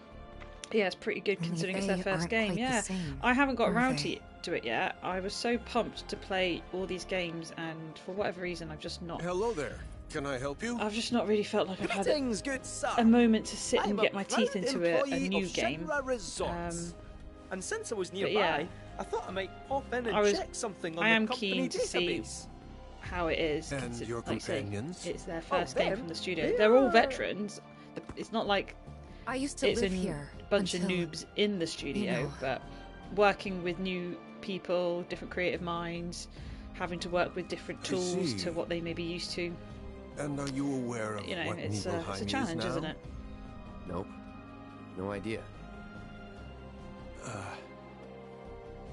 Yeah, it's pretty good considering it's their they first aren't game. quite the Yeah, same, I haven't got are around they? to it yet. I was so pumped to play all these games, and for whatever reason, I've just not. Hello there. Can I help you? I've just not really felt like I've had Greetings, good sir. a moment to sit and I'm get my teeth proud into a employee new of game. Shinra Resorts. And since I was nearby, yeah. I thought I might pop in I and was- check something on I the am company keen to see database. how it is. And your like I say, companions? it's their first game them? from the studio. They They're all are- veterans. It's not like I used to it's live a here. bunch of until, noobs in the studio, know. but working with new people, different creative minds, having to work with different tools see. to what they may be used to. And are you aware of You know, what it's Nibelheim a challenge, is now? isn't it? Nope. No idea.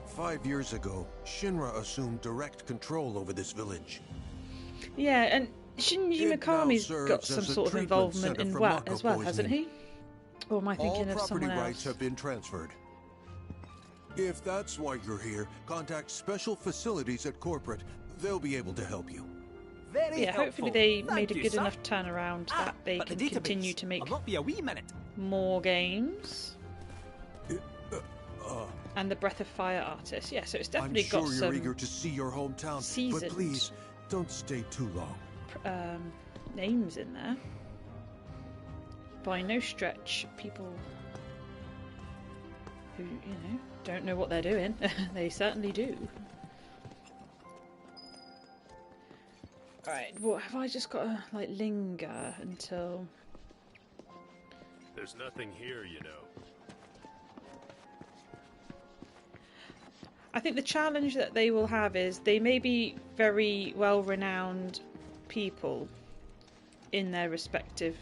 5 years ago, Shinra assumed direct control over this village. Yeah, and Shinji It now Mikami's serves got some as a sort of treatment involvement center in for WAT Mako as well, hasn't poisoning. he? Or am I thinking All of property someone rights else? have been transferred. If that's why you're here, contact Special Facilities at Corporate. They'll be able to help you. Very Yeah, helpful. hopefully they Thank made a you, good sir. enough turnaround that they but can the database. continue to make I'll not be a wee minute. more games. Uh, And the Breath of Fire artist. Yeah, so it's I'm definitely sure got you're some eager to see your hometown, seasoned but please don't stay too long. names in there. By no stretch, people who, don't know what they're doing. They certainly do. Right, what have I just got to like linger until? There's nothing here, you know. I think the challenge that they will have is they may be very well-renowned people in their respective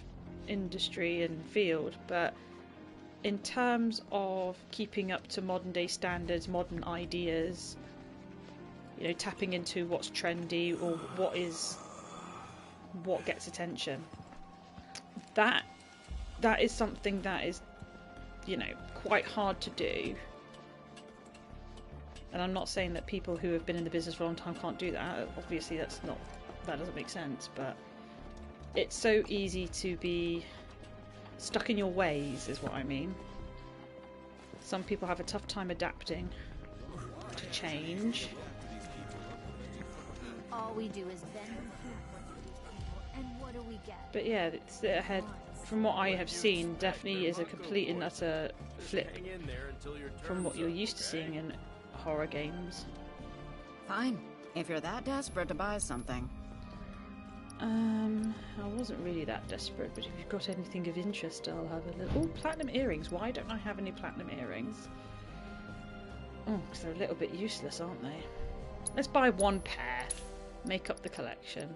industry and field, but in terms of keeping up to modern day standards, modern ideas, you know, tapping into what's trendy or what gets attention, that is something that is, you know, quite hard to do. And I'm not saying that people who have been in the business for a long time can't do that. Obviously that doesn't make sense, but it's so easy to be stuck in your ways is what I mean. Some people have a tough time adapting to change. All we do is bend and what do we get? But yeah, it's ahead. From what I have seen, definitely is a complete and utter flip from what you're used to seeing in horror games. Fine, if you're that desperate to buy something. I wasn't really that desperate, but if you've got anything of interest, I'll have a little. Oh, platinum earrings. Why don't I have any platinum earrings? Oh, because they're a little bit useless, aren't they? Let's buy one pair. Make up the collection.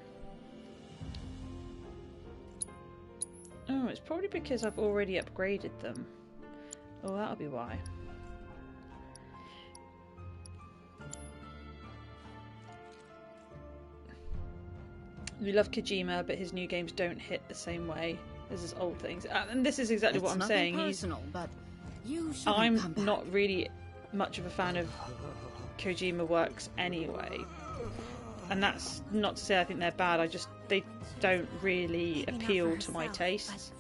Oh, it's probably because I've already upgraded them. Oh, that'll be why. We love Kojima, but his new games don't hit the same way as his old things. And this is exactly what I'm saying. Personal, but I'm not really much of a fan of Kojima works anyway. And that's not to say I think they're bad, they don't really appeal to my tastes.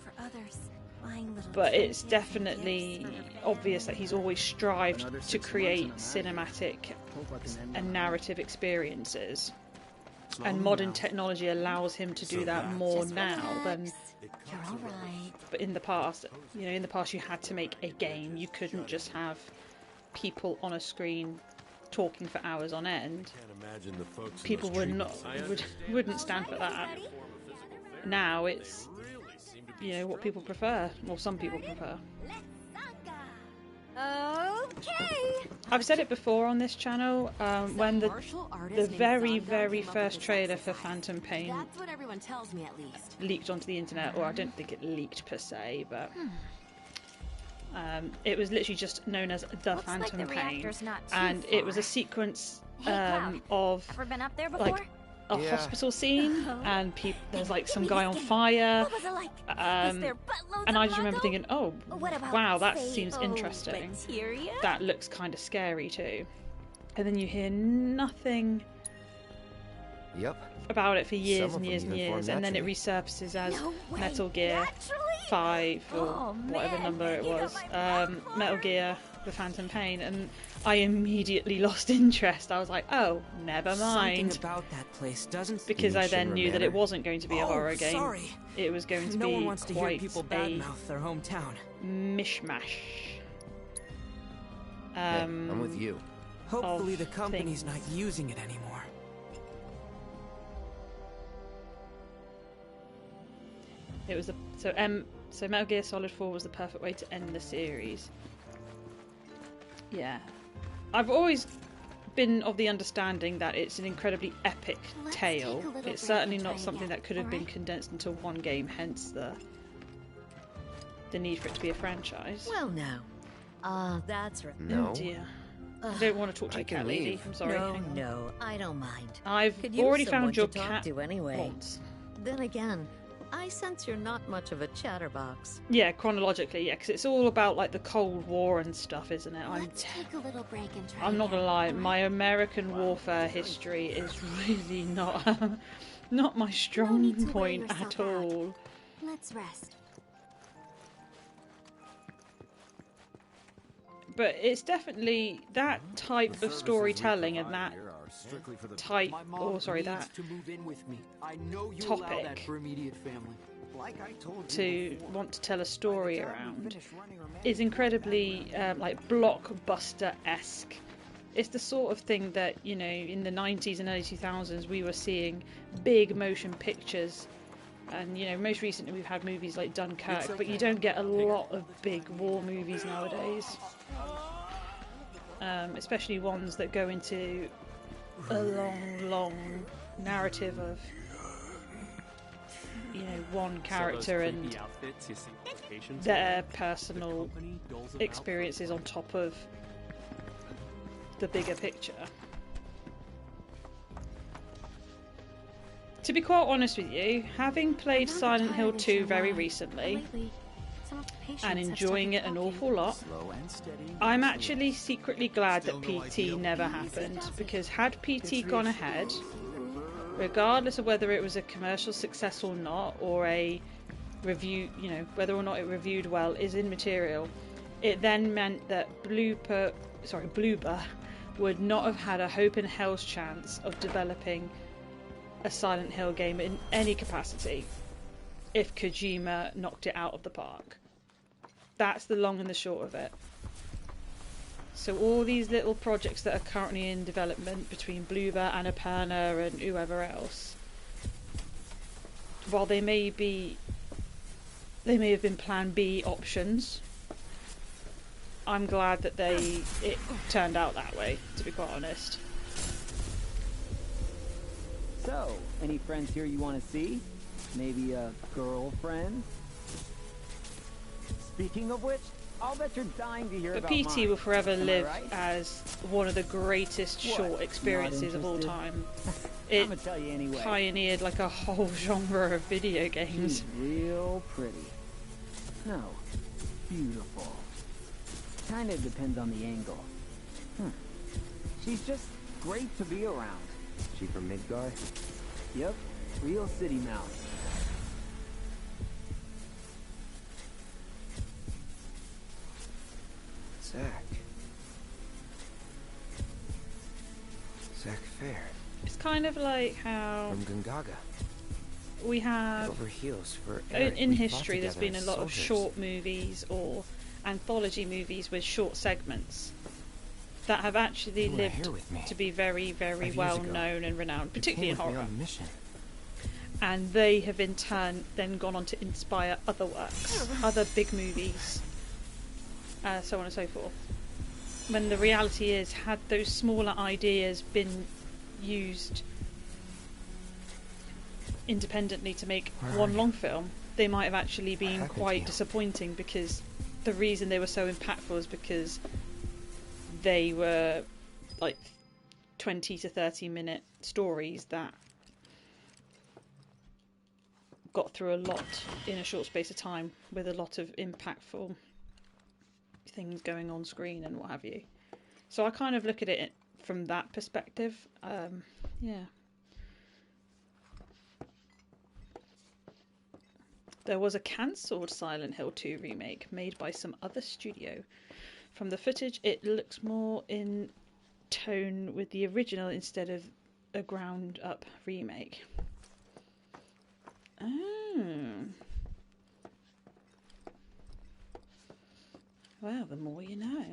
But it's definitely obvious that he's always strived to create cinematic and narrative experiences. And modern technology allows him to do that more now than. But in the past, you know, you had to make a game. You couldn't just have people on a screen talking for hours on end. People wouldn't stand for that. Now it's, you know, what people prefer, or some people prefer. Okay. I've said it before on this channel, when the very first trailer for Phantom Pain That's what everyone tells me, at least. leaked onto the internet, or I don't think it leaked per se, but it was literally just known as the Phantom Pain, and it was a sequence of Ever been up there before? like a hospital scene, and there's like some guy on fire. What was it like? And I just remember thinking, oh, What about wow, that fatal seems interesting. materia? That looks kind of scary too. And then you hear nothing about it for years and years and years, and then it resurfaces as Metal Gear 5 or whatever number it was. Metal Gear, The Phantom Pain, and I immediately lost interest. I was like, oh, never mind. Something about that place doesn't. Because I then knew that it wasn't going to be a horror game. Sorry. It was going to no be one wants to hear quite people a badmouth their hometown. mishmash. I'm with you. Hopefully the company's not using it anymore. It was so Metal Gear Solid 4 was the perfect way to end the series. Yeah. I've always been of the understanding that it's an incredibly epic tale. It's certainly not something that could have been condensed into one game, hence the need for it to be a franchise. Well, no. That's right. Oh dear. I don't want to talk to you, cat lady. I'm sorry. No, I don't mind. I've Could use already someone found your to talk cat to anyway. once. Then again, I sense you're not much of a chatterbox. Yeah, chronologically, yeah, because it's all about like the Cold War and stuff, isn't it? Let's take a little break and try. I'm not gonna lie, my American warfare history is really not my strong point at all. Let's rest. But it's definitely that type of storytelling and that type, that topic to want to tell a story around is incredibly like blockbuster-esque It's the sort of thing that, you know, in the 90s and early 2000s we were seeing big motion pictures, and, you know, most recently we've had movies like Dunkirk, but you don't get a lot of big war movies nowadays. Especially ones that go into a long narrative of, you know, one character and their personal experiences on top of the bigger picture. To be quite honest with you, having played Silent Hill 2 very recently and enjoying it an awful lot, I'm actually secretly glad that PT never happened, because had PT gone ahead, regardless of whether it was a commercial success or not, or a review, you know, whether or not it reviewed well is immaterial, it then meant that Bloober would not have had a hope in hell's chance of developing a Silent Hill game in any capacity if Kojima knocked it out of the park. That's the long and the short of it. So all these little projects that are currently in development between Bloober, Annapurna and whoever else, while they may have been plan B options, I'm glad that it turned out that way, to be quite honest. So, any friends here you want to see? Maybe a girlfriend? Speaking of which, I'll bet you're dying to hear but about PT mine. will forever Am I live right? as one of the greatest What, short experiences of all not time. I'm It gonna tell you anyway. pioneered like a whole genre of video games. She's real pretty. Oh, beautiful. Kinda depends on the angle. She's just great to be around. She from Midgar? Yep, real city mouse. Zack Fair. It's kind of like how From Gungaga. we have Over heels for Eric. in We fought history there's together been a as lot of soldiers. short movies or anthology movies with short segments that have actually You were lived here with me to be very, very 5 years well ago. known and renowned, You particularly in came with me horror. on a mission. And they have in turn then gone on to inspire other works, other big movies, so on and so forth. When the reality is, had those smaller ideas been used independently to make one long film, they might have actually been quite disappointing, because the reason they were so impactful is because they were like 20 to 30 minute stories that got through a lot in a short space of time, with a lot of impactful things going on screen and what have you. So I kind of look at it from that perspective. Yeah. There was a cancelled Silent Hill 2 remake made by some other studio. From the footage, it looks more in tone with the original instead of a ground-up remake. Oh. Well, the more you know.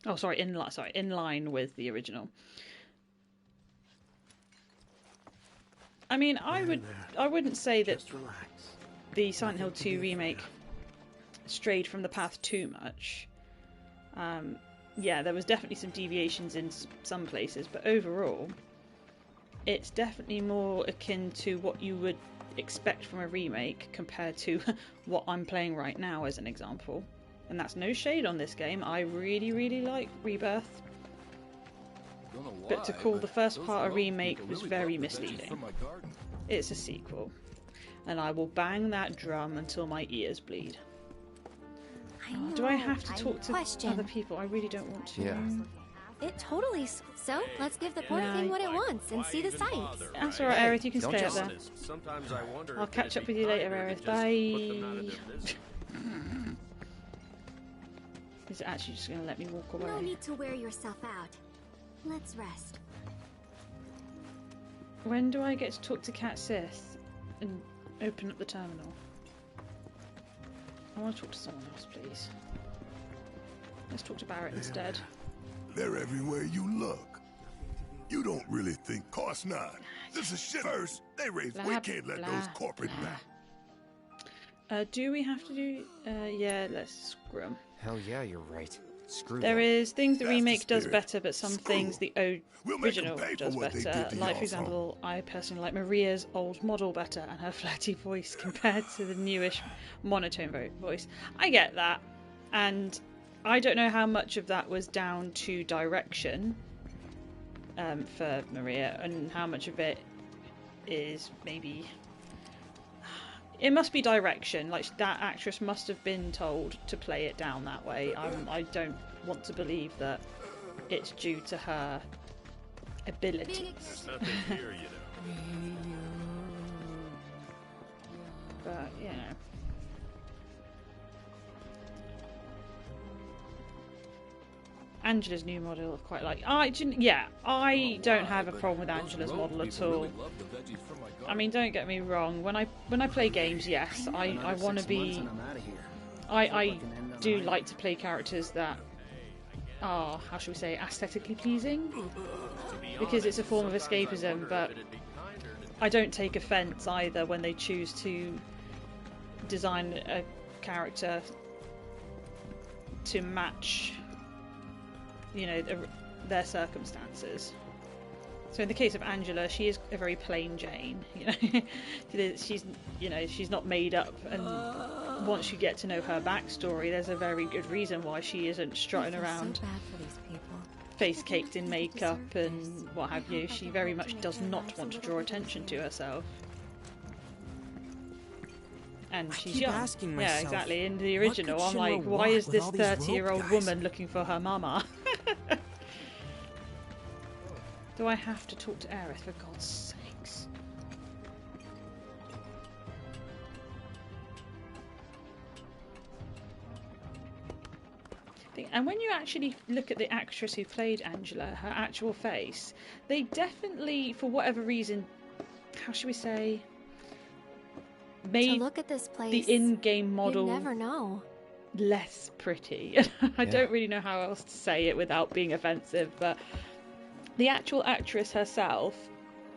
Oh, sorry, in line with the original. I mean, I wouldn't say that the Silent Hill 2 remake strayed from the path too much. Yeah, there was definitely some deviations in some places, but overall, it's definitely more akin to what you would expect from a remake compared to what I'm playing right now, as an example. And that's no shade on this game. I really, really like Rebirth. But to call the first part a remake was very misleading. It's a sequel. And I will bang that drum until my ears bleed. Do I have to talk to other people? I really don't want to. Yeah. It totally. So let's give the poor thing what it wants and see the sights. That's alright, Aerith. You can don't stay up just- there. Sometimes I wonder I'll if catch it'd up be with you later, kinder to Aerith. just put them out Bye. of their misery. Is it actually just going to let me walk No away? need to wear yourself out. Let's rest. When do I get to talk to Cat Sith and open up the terminal? I want to talk to someone else, please. Let's talk to Barrett instead. They're everywhere you look. You don't really think, course not. This is shit. First, they raise. We can't let those corporate back. Do we have to do? Yeah, let's scrum. Hell yeah, you're right. Screw There that. is things the That's remake the does spirit. better, but some things the original does better. Like, for example, I personally like Maria's old model better and her flirty voice compared to the newish monotone voice. I get that, and I don't know how much of that was down to direction for Maria, and how much of it is maybe... It must be direction. Like, that actress must have been told to play it down that way. I don't want to believe that it's due to her ability. But, you know. Angela's new model, I quite like. I don't have a problem with Angela's model at all. I mean, don't get me wrong. When I play games, yes, I want to be. I do like to play characters that are, how should we say, aesthetically pleasing, because it's a form of escapism. But I don't take offence either when they choose to design a character to match, you know, their circumstances. So in the case of Angela, she is a very plain Jane. You know, she's not made up. And once you get to know her backstory, there's a very good reason why she isn't strutting around, face caked in makeup and what have you. She very much does not want to draw attention to herself. And she's young. Asking yeah, myself, exactly. In the original, I'm Shinra like, why want is with this all these 30-year-old rope woman looking for her mama? Do I have to talk to Aerith, for God's sakes? And when you actually look at the actress who played Angela, her actual face, they definitely, for whatever reason, how should we say, made to look at this place, the in-game model you never know. less pretty. I don't really know how else to say it without being offensive, but the actual actress herself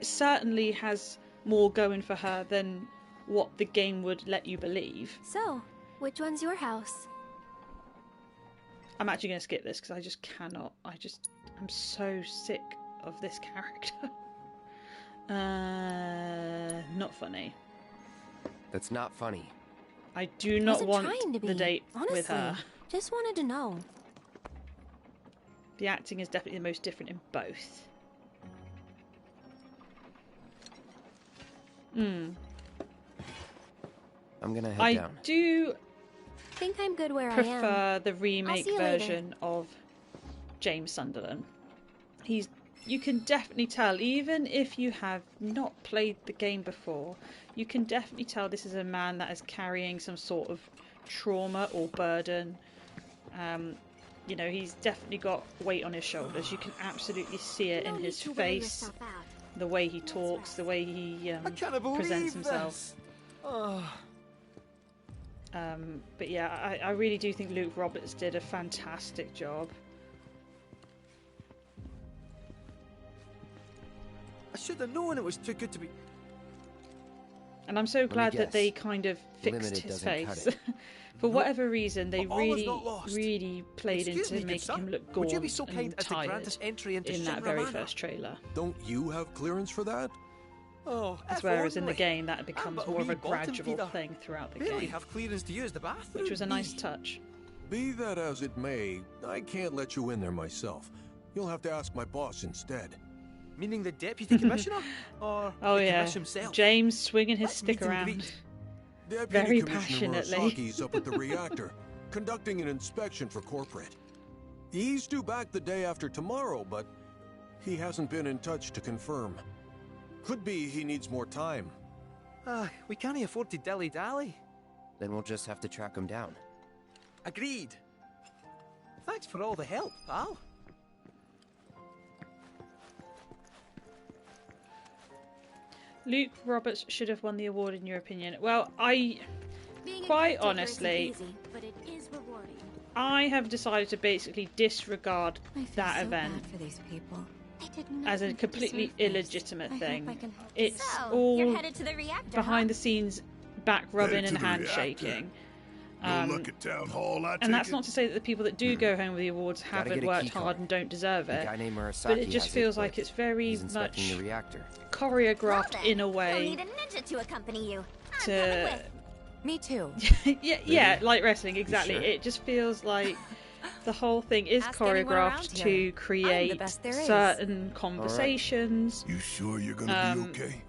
certainly has more going for her than what the game would let you believe. So, which one's your house? I'm actually going to skip this because I just cannot. I'm so sick of this character. Not funny. That's not funny. I do not Wasn't want trying to be, the date honestly. with her. Just wanted to know. The acting is definitely the most different in both. I'm gonna head down. I do think I'm good where I am. prefer the remake see you later. version of James Sunderland. You can definitely tell, even if you have not played the game before, you can definitely tell this is a man that is carrying some sort of trauma or burden. You know, he's definitely got weight on his shoulders. You can absolutely see it in his face, the way he talks, the way he presents himself. But yeah, I really do think Luke Roberts did a fantastic job. I should have known it was too good to be. And I'm so glad that they kind of fixed his face. For whatever reason, they really played into making him look gaunt and tired in that very first trailer. Don't you have clearance for that? Oh, whereas in the game that becomes more of a gradual thing throughout the Barely game, have clearance to use the bathroom. which was a nice touch. Be that as it may, I can't let you in there myself. You'll have to ask my boss instead. Meaning the deputy commissioner? Or Oh the yeah, commish himself? James swinging his stick around Deputy very Commissioner passionately. Murasaki's up at the reactor, conducting an inspection for corporate. He's due back the day after tomorrow, but he hasn't been in touch to confirm. Could be he needs more time. We can't afford to dilly-dally. Then we'll just have to track him down. Agreed. Thanks for all the help, pal. Luke Roberts should have won the award in your opinion. Well, quite honestly, Easy, but it is rewarding. I have decided to basically disregard that event for these people. as a completely illegitimate thing. It's So, all you're headed to the reactor, behind the scenes back rubbing Headed and to the handshaking. No luck at town hall, I And take that's it? not to say that the people that do go home with the awards Gotta haven't get a worked key hard card. and don't deserve A it. guy named Murasaki But it just has feels but like it's very he's inspecting much the reactor. choreographed Well then, in a You'll way need a ninja to accompany you. I'm coming to with. Me too. yeah, like wrestling, exactly. sure? It just feels like the whole thing is Ask anyone around choreographed here. to I'm the create best there is. certain conversations. You sure you're gonna be okay?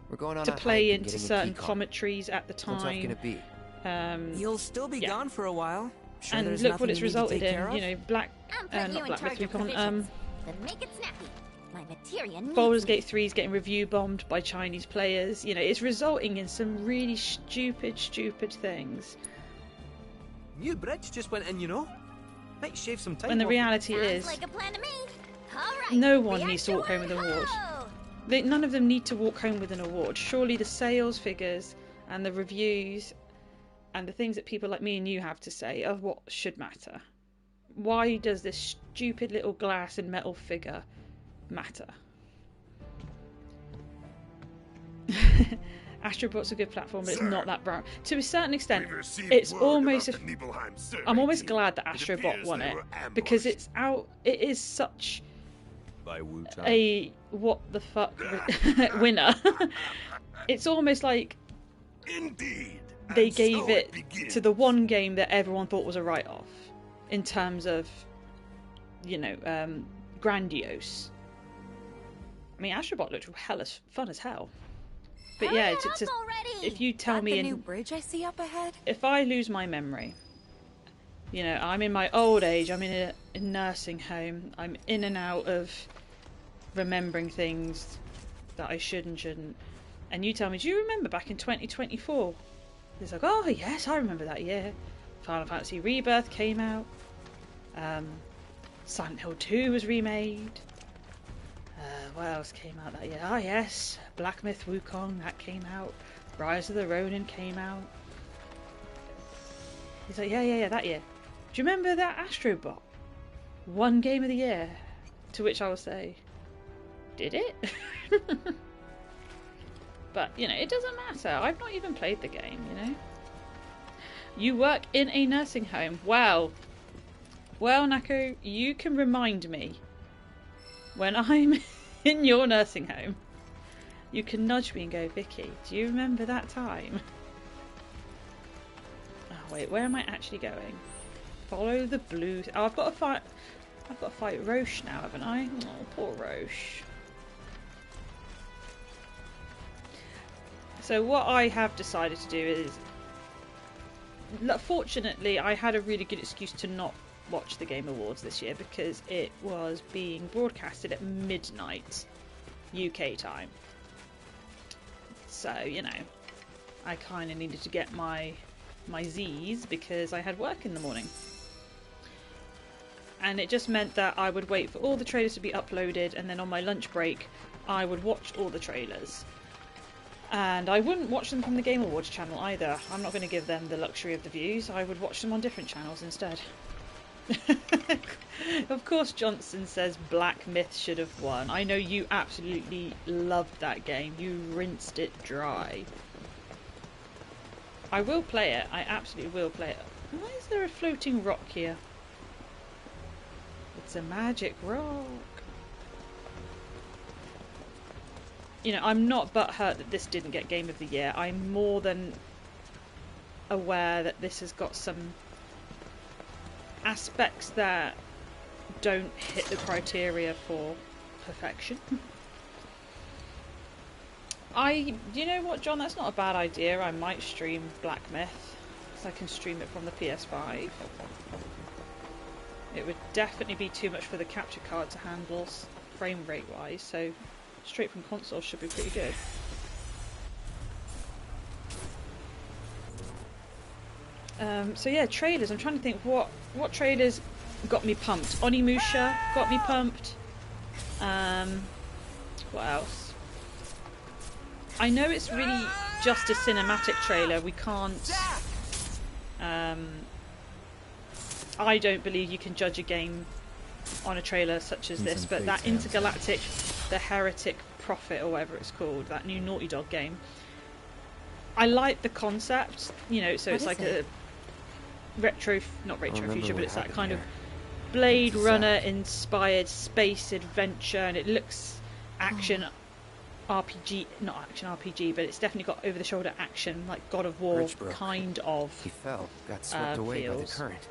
We're going on To a play hike and into getting a certain key card. commentaries at the What's that time. gonna be? You'll still be gone for a while. Sure, And there's look nothing what it's you need to resulted take care in. of? You know, Black, I'm putting you not in Black charge Myth of Recon. provisions. Then make it snappy. My materia needs Baldur's me. Gate 3 is getting review bombed by Chinese players. You know, it's resulting in some really stupid things. New bridge just went in, you know. Might shave some time. When the off. reality Sounds is, like a plan to me. All right. no one needs to walk home with an Reactor award. ho! None of them need to walk home with an award. Surely the sales figures and the reviews and the things that people like me and you have to say are what should matter. Why does this stupid little glass and metal figure matter? Astrobot's a good platform, but it's not that brown. To a certain extent, it's almost. I'm almost glad that Astrobot won it because it's out. It is such By Wu-Tang. a what the fuck winner. It's almost like they gave it to the one game that everyone thought was a write-off in terms of, you know, grandiose. I mean, Astrobot looked fun as hell. But yeah, if you tell That me the new bridge I see up ahead? if I lose my memory, you know, I'm in my old age, I'm in a nursing home, I'm in and out of remembering things that I should and shouldn't, and you tell me, do you remember back in 2024? It's like, oh yes, I remember that year. Final Fantasy Rebirth came out. Silent Hill 2 was remade. What else came out that year? Ah yes, Black Myth Wukong, that came out. Rise of the Ronin came out. He's like, yeah, that year. Do you remember that Astrobot? One game of the year. To which I will say, did it? But, you know, it doesn't matter. I've not even played the game, you know? You work in a nursing home. Well, Nako, you can remind me when I'm in your nursing home. You can nudge me and go, Vicky, do you remember that time? Oh wait, where am I actually going? Follow the blue. Oh, I've got to fight Roche now, haven't I? Oh, poor Roche. So what I have decided to do is, fortunately, I had a really good excuse to not watch the Game Awards this year because it was being broadcasted at midnight UK time. So, you know, I kind of needed to get my Z's because I had work in the morning. And it just meant that I would wait for all the trailers to be uploaded, and then on my lunch break I would watch all the trailers. And I wouldn't watch them from the Game Awards channel either. I'm not going to give them the luxury of the views. I would watch them on different channels instead. Of course Johnson says Black Myth should have won. I know you absolutely loved that game. You rinsed it dry. I will play it. I absolutely will play it. Why is there a floating rock here? It's a magic rock. You know, I'm not butthurt that this didn't get Game of the Year. I'm more than aware that this has got some aspects that don't hit the criteria for perfection. You know what, John? That's not a bad idea. I might stream Black Myth, because I can stream it from the PS5. It would definitely be too much for the capture card to handle frame rate wise, so straight from console should be pretty good. So yeah, trailers. I'm trying to think what trailers got me pumped. Onimusha got me pumped. What else? I know it's really just a cinematic trailer. We can't I don't believe you can judge a game on a trailer such as this, but that Intergalactic, the Heretic Prophet, or whatever it's called, that new Naughty Dog game, I like the concept, you know, so it's like a not retro future, but it's that kind of Blade Runner inspired space adventure, and it looks action RPG, not action RPG, but it's definitely got over the shoulder action, like God of War kind of. He fell, got swept away by the current.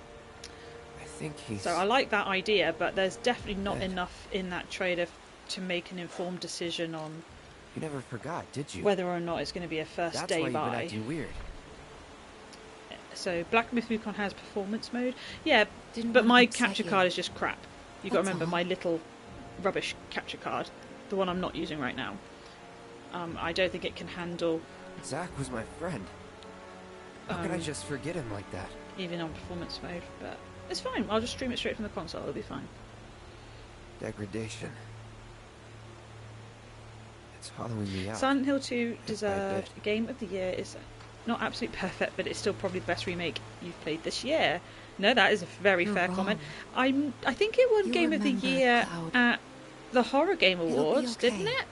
I think he's... So I like that idea, but there's definitely not enough in that trailer to make an informed decision on. You never forgot, did you? Whether or not it's going to be a first day buy. That's why you've been acting weird. So Black Myth Wukong has performance mode. Yeah, but my capture card is just crap. You've got to remember my little rubbish capture card, the one I'm not using right now. I don't think it can handle... Zack was my friend. How could I just forget him like that? Even on performance mode, but it's fine. I'll just stream it straight from the console. It'll be fine. Degradation. It's hollowing me out. Silent Hill 2 deserved Game of the Year. Is not absolutely perfect, but it's still probably the best remake you've played this year. No, that is a very fair comment. I think it won Game of the Year at the Horror Game Awards, didn't it?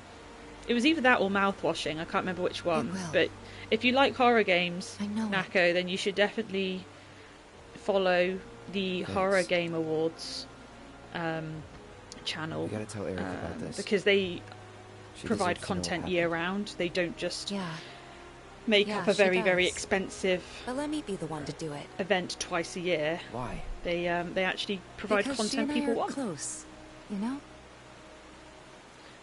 It was either that or Mouthwashing. I can't remember which one. But if you like horror games, Nako, then you should definitely follow the Horror Game Awards channel. You gotta tell Eric about this. Because they provide content year round. They don't just make up a very expensive but let me be the one to do it. Event twice a year. Why? They actually provide content people want. Close, you know?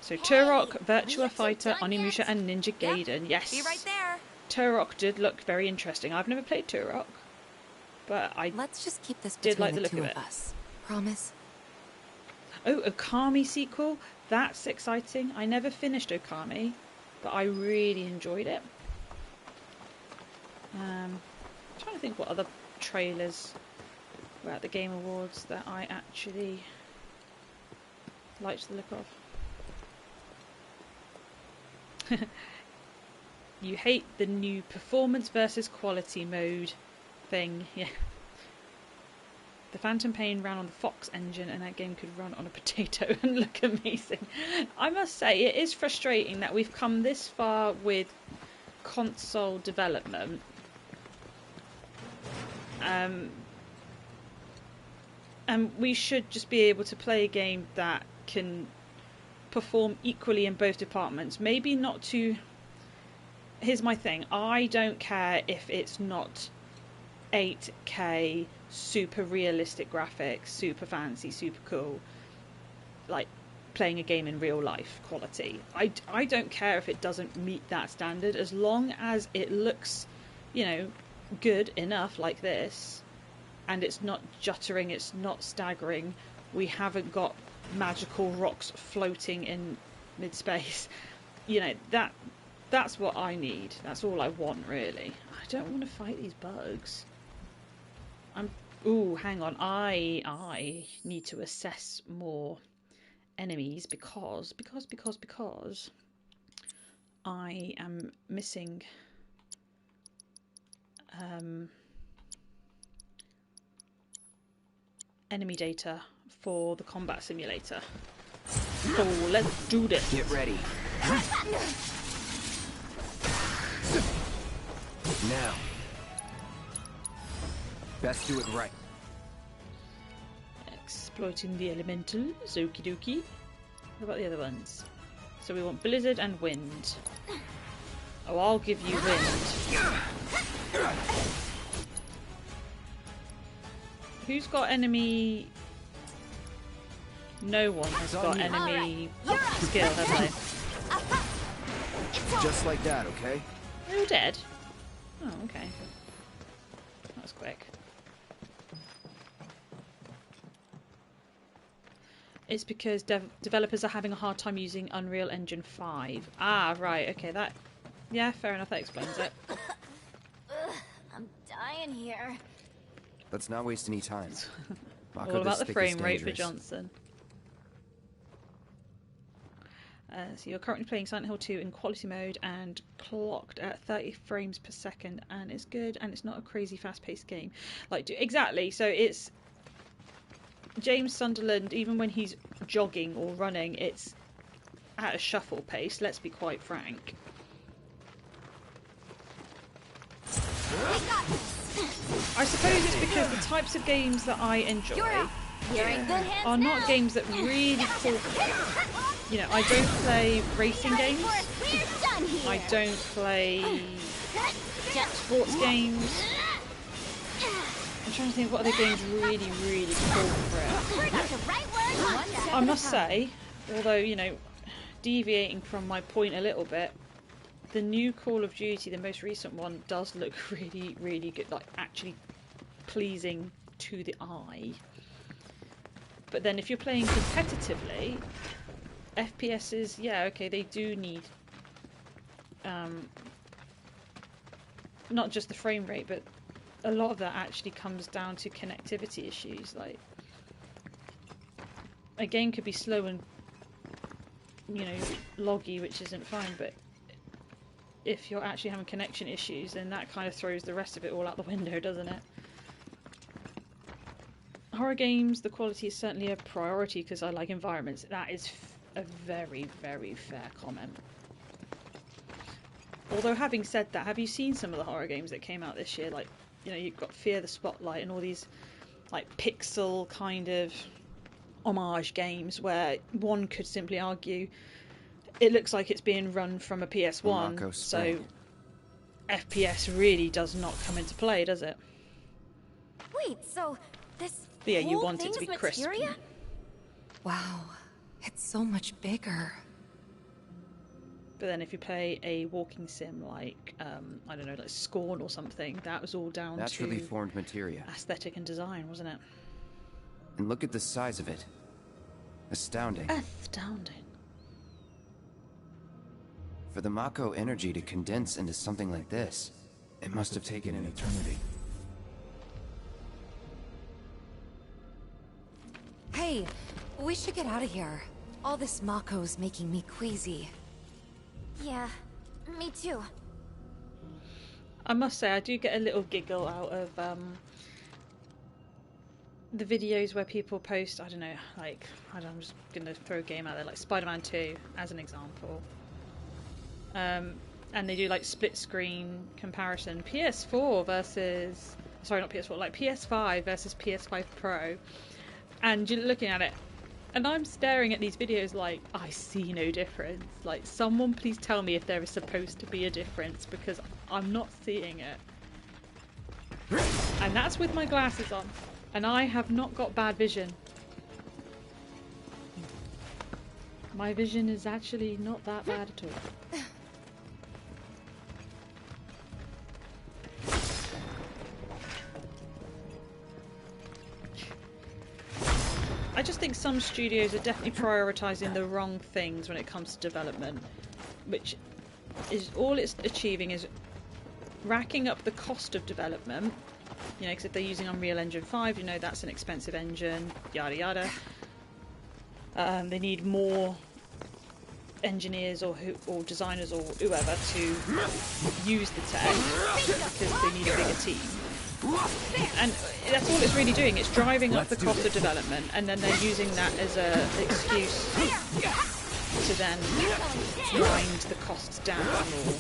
So Turok, Virtua Fighter, Onimusha, and Ninja Gaiden. Yes. Be right there. Turok did look very interesting. I've never played Turok, but let's just keep this did like the look two of it. Us. Promise. Oh, Okami sequel. That's exciting. I never finished Okami, but I really enjoyed it. I'm trying to think what other trailers were at the Game Awards that I actually liked the look of. You hate the new performance versus quality mode thing. Yeah. The Phantom Pain ran on the Fox engine and that game could run on a potato and look amazing. I must say, it is frustrating that we've come this far with console development. And we should just be able to play a game that can perform equally in both departments. Maybe not to... Here's my thing. I don't care if it's not 8K, super realistic graphics, super fancy, super cool, like playing a game in real life quality. I don't care if it doesn't meet that standard, as long as it looks, you know, good enough like this, and it's not juttering, it's not staggering, we haven't got magical rocks floating in mid-space. You know, that's what I need. That's all I want, really. I don't want to fight these bugs. Ooh, hang on. I need to assess more enemies because I am missing enemy data for the combat simulator. So let's do this. Get ready. Now. Best do it right. Exploiting the elementals. Okie dokie. What about the other ones? So we want blizzard and wind. Oh, I'll give you wind. Who's got enemy... No one has got enemy skill, have they? Just like that, okay? They're all dead? Oh, okay. That was quick. It's because developers are having a hard time using Unreal Engine 5. Ah, right, okay, that... Yeah, fair enough, that explains it. I'm dying here. Let's not waste any time. All about the frame rate for Johnson. So you're currently playing Silent Hill 2 in quality mode and clocked at 30 frames per second, and it's good, and it's not a crazy fast-paced game. Like, exactly. So it's James Sunderland, even when he's jogging or running, it's at a shuffle pace, let's be quite frank. I suppose it's because the types of games that I enjoy are not games that really call for, you know, I don't play racing games, I don't play sports games. I'm trying to think what other games really call for it. I must say, although, you know, deviating from my point a little bit, the new Call of Duty, the most recent one, does look really good, like actually pleasing to the eye. But then if you're playing competitively, FPSs, yeah, okay, they do need not just the frame rate, but a lot of that actually comes down to connectivity issues. Like, a game could be slow and, you know, loggy, which isn't fine, but if you're actually having connection issues, then that kind of throws the rest of it all out the window, doesn't it? Horror games, the quality is certainly a priority because I like environments. That is a very fair comment. Although, having said that, have you seen some of the horror games that came out this year? Like, you know, you've got Fear the Spotlight and all these like pixel kind of homage games where one could simply argue it looks like it's being run from a PS1, so FPS really does not come into play, does it? Wait, so this but yeah, you whole want it to be crisp. Materia? Wow, it's so much bigger. But then if you play a walking sim like, I don't know, like Scorn or something, that was all down naturally to formed materia. Aesthetic and design, wasn't it? And look at the size of it. Astounding. Astounding. For the Mako energy to condense into something like this, it must have taken an eternity. Hey, we should get out of here. All this Mako's making me queasy. Yeah, me too. I must say, I do get a little giggle out of the videos where people post, I don't know, like, I'm just going to throw a game out there, like Spider-Man 2, as an example. And they do, like, split screen comparison. PS4 versus... Sorry, not PS4, like PS5 versus PS5 Pro. And you're looking at it, and I'm staring at these videos like, I see no difference. Like, someone please tell me if there is supposed to be a difference, because I'm not seeing it. And that's with my glasses on. And I have not got bad vision. My vision is actually not that bad at all. I just think some studios are definitely prioritising the wrong things when it comes to development, which is all it's achieving is racking up the cost of development. You know, because if they're using Unreal Engine 5, you know that's an expensive engine, yada yada. They need more engineers or designers or whoever to use the tech because they need a bigger team. And that's all it's really doing. It's driving up the cost of development, and then they're using that as an excuse to then grind the costs down. Or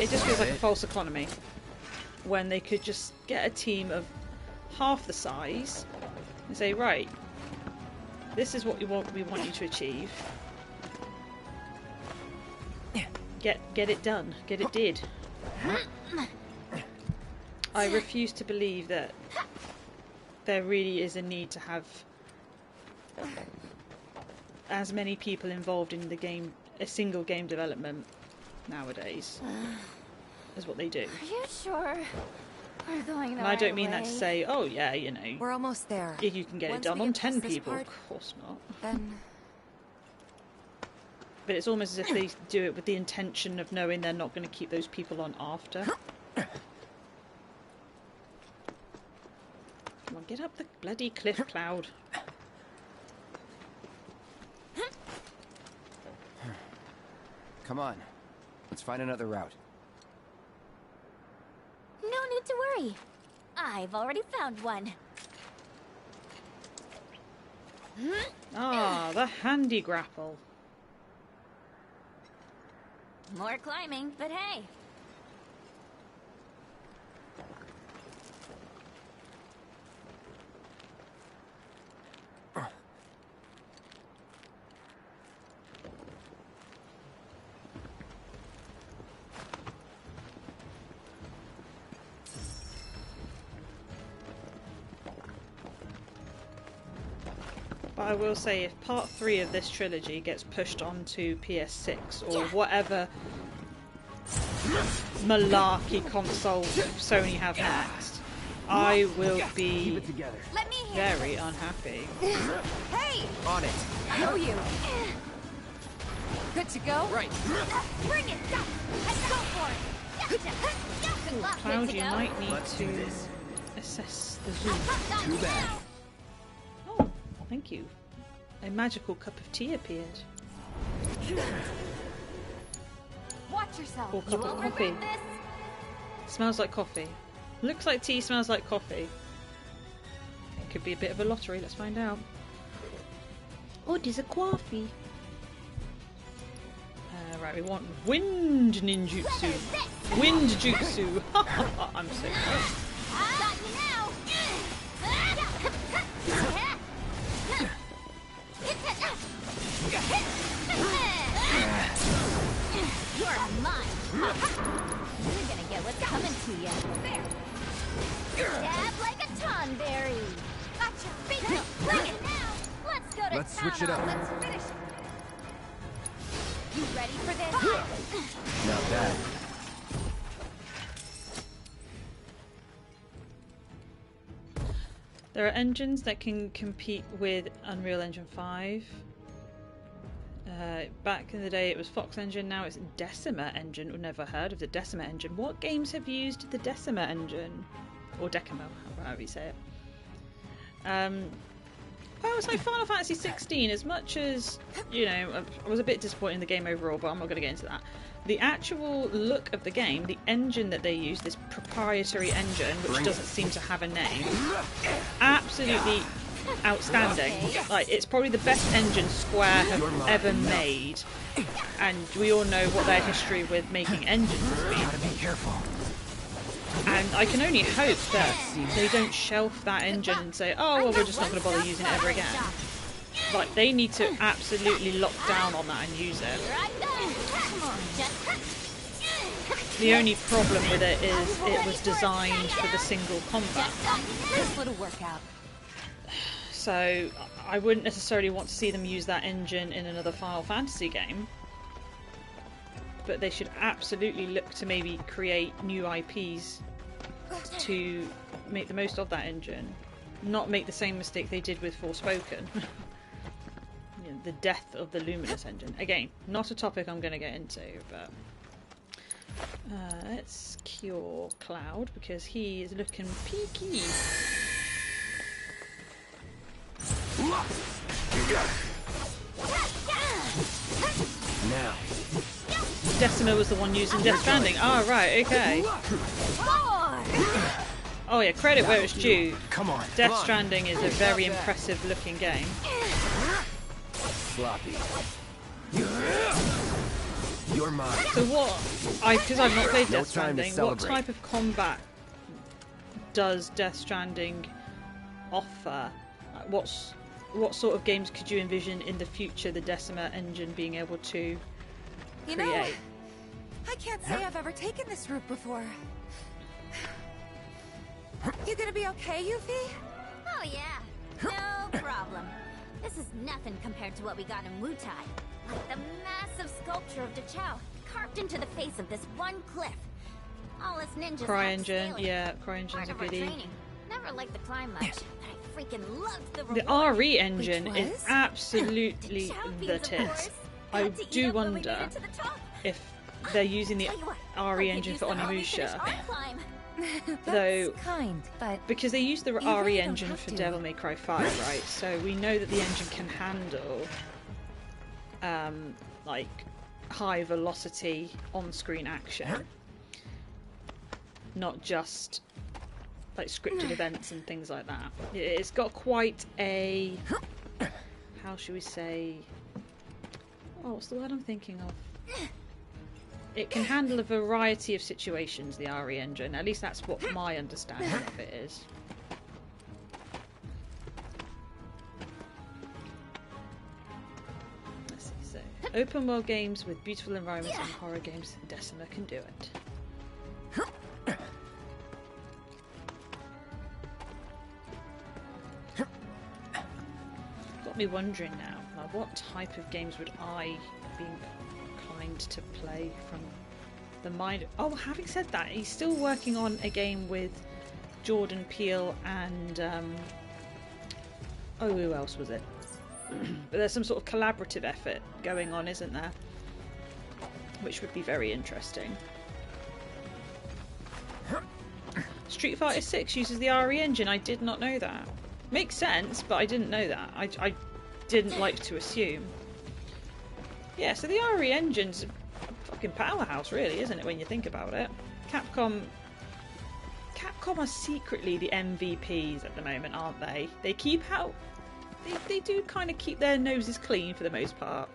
it just feels like a false economy when they could just get a team of half the size and say, right, this is what we want you to achieve. Get it done. Get it did. I refuse to believe that there really is a need to have as many people involved in the game, a single game development nowadays, as what they do. Are you sure we're going the And I don't right mean that to way? say, oh yeah, you know, we're almost there. if you can get it done on 10 people, of course not. Then But it's almost as if they do it with the intention of knowing they're not going to keep those people on after. Come on, get up the bloody cliff, Cloud. Come on, let's find another route. No need to worry. I've already found one. Ah, the handy grapple. More climbing, but hey. But I will say, if part 3 of this trilogy gets pushed onto PS6 or whatever malarkey console Sony have next, I will be very unhappy. Hey! On it. I know you. Good to go? Right. Bring it! Go! Let's go for it! Good luck, Cloud, good to you go. might need to assess the zoom. Too bad. Oh, thank you. A magical cup of tea appeared. Watch yourself. Or cup of coffee. Smells like coffee. Looks like tea, smells like coffee. It could be a bit of a lottery, let's find out. Oh, there's a coffee. Right, we want wind ninjutsu. Wind jutsu. I'm so close. Got you now. You're mine. You're gonna get what's coming to you. There. Stab like a tonberry. Gotcha. Bingo. Bring it now. Let's go to Let's town switch it up. Let's finish it. You ready for this? Not bad. There are engines that can compete with Unreal Engine 5. Back in the day it was Fox Engine, now it's Decima Engine. We've never heard of the Decima Engine. What games have used the Decima Engine? Or Decima, however you say it. I would say Final Fantasy 16, as much as, you know, I was a bit disappointed in the game overall, but I'm not going to get into that. The actual look of the game, the engine that they use, this proprietary engine, which doesn't seem to have a name, absolutely outstanding. Like, it's probably the best engine Square have ever made, and we all know what their history with making engines has been. Gotta be careful. And I can only hope that they don't shelf that engine and say, oh, well, we're just not going to bother using it ever again. Like, they need to absolutely lock down on that and use it. The only problem with it is it was designed for the single combat. This little workout. So I wouldn't necessarily want to see them use that engine in another Final Fantasy game. But they should absolutely look to maybe create new IPs to make the most of that engine. Not make the same mistake they did with Forspoken. You know, the death of the Luminous engine. Again, not a topic I'm going to get into, but let's cure Cloud because he is looking peaky. Now. Decima was the one using Death Stranding. Oh, right, okay. Oh yeah, credit where it's due. Come on. Death Stranding is a very impressive looking game. Sloppy. You're mine. So what, because I've not played No Death time to Stranding, what celebrate. type of combat does Death Stranding offer? What sort of games could you envision in the future the Decima engine being able to You create? know, I can't say I've ever taken this route before. You gonna be okay, Yuffie? Oh yeah, no problem. This is nothing compared to what we got in Wutai. Like the massive sculpture of Dachau carved into the face of this one cliff. All us ninjas CryEngine, sailing. yeah, CryEngine's Part a of our goodie. training. Never liked the climb much, but I freaking loved the The reward. RE engine Which is was? absolutely Dachau the beans, of tits. course. I Had to eat do up when we wonder made it to the top. if they're using the Tell you what, RE I'll engine give for you some while we finish Onimusha. our climb. Though, kind, but because they use the you RE really don't engine have for to. Devil May Cry 5, right? So we know that the engine can handle like high velocity on-screen action, not just like scripted events and things like that. It's got quite a how should we say? Oh, what's the word I'm thinking of? It can handle a variety of situations, the RE engine. At least that's what my understanding of it is. Let's see, so open world games with beautiful environments and horror games, Decima can do it. Got me wondering now, like, what type of games would I be inclined to play from the mind? Oh, having said that, he's still working on a game with Jordan Peele and oh, who else was it? But there's some sort of collaborative effort going on, isn't there? Which would be very interesting. Street Fighter 6 uses the RE engine. I did not know that. Makes sense, but I didn't know that. I didn't like to assume. Yeah, so the RE engine's a fucking powerhouse, really, isn't it, when you think about it? Capcom are secretly the MVPs at the moment, aren't they? They keep out... They do kind of keep their noses clean for the most part.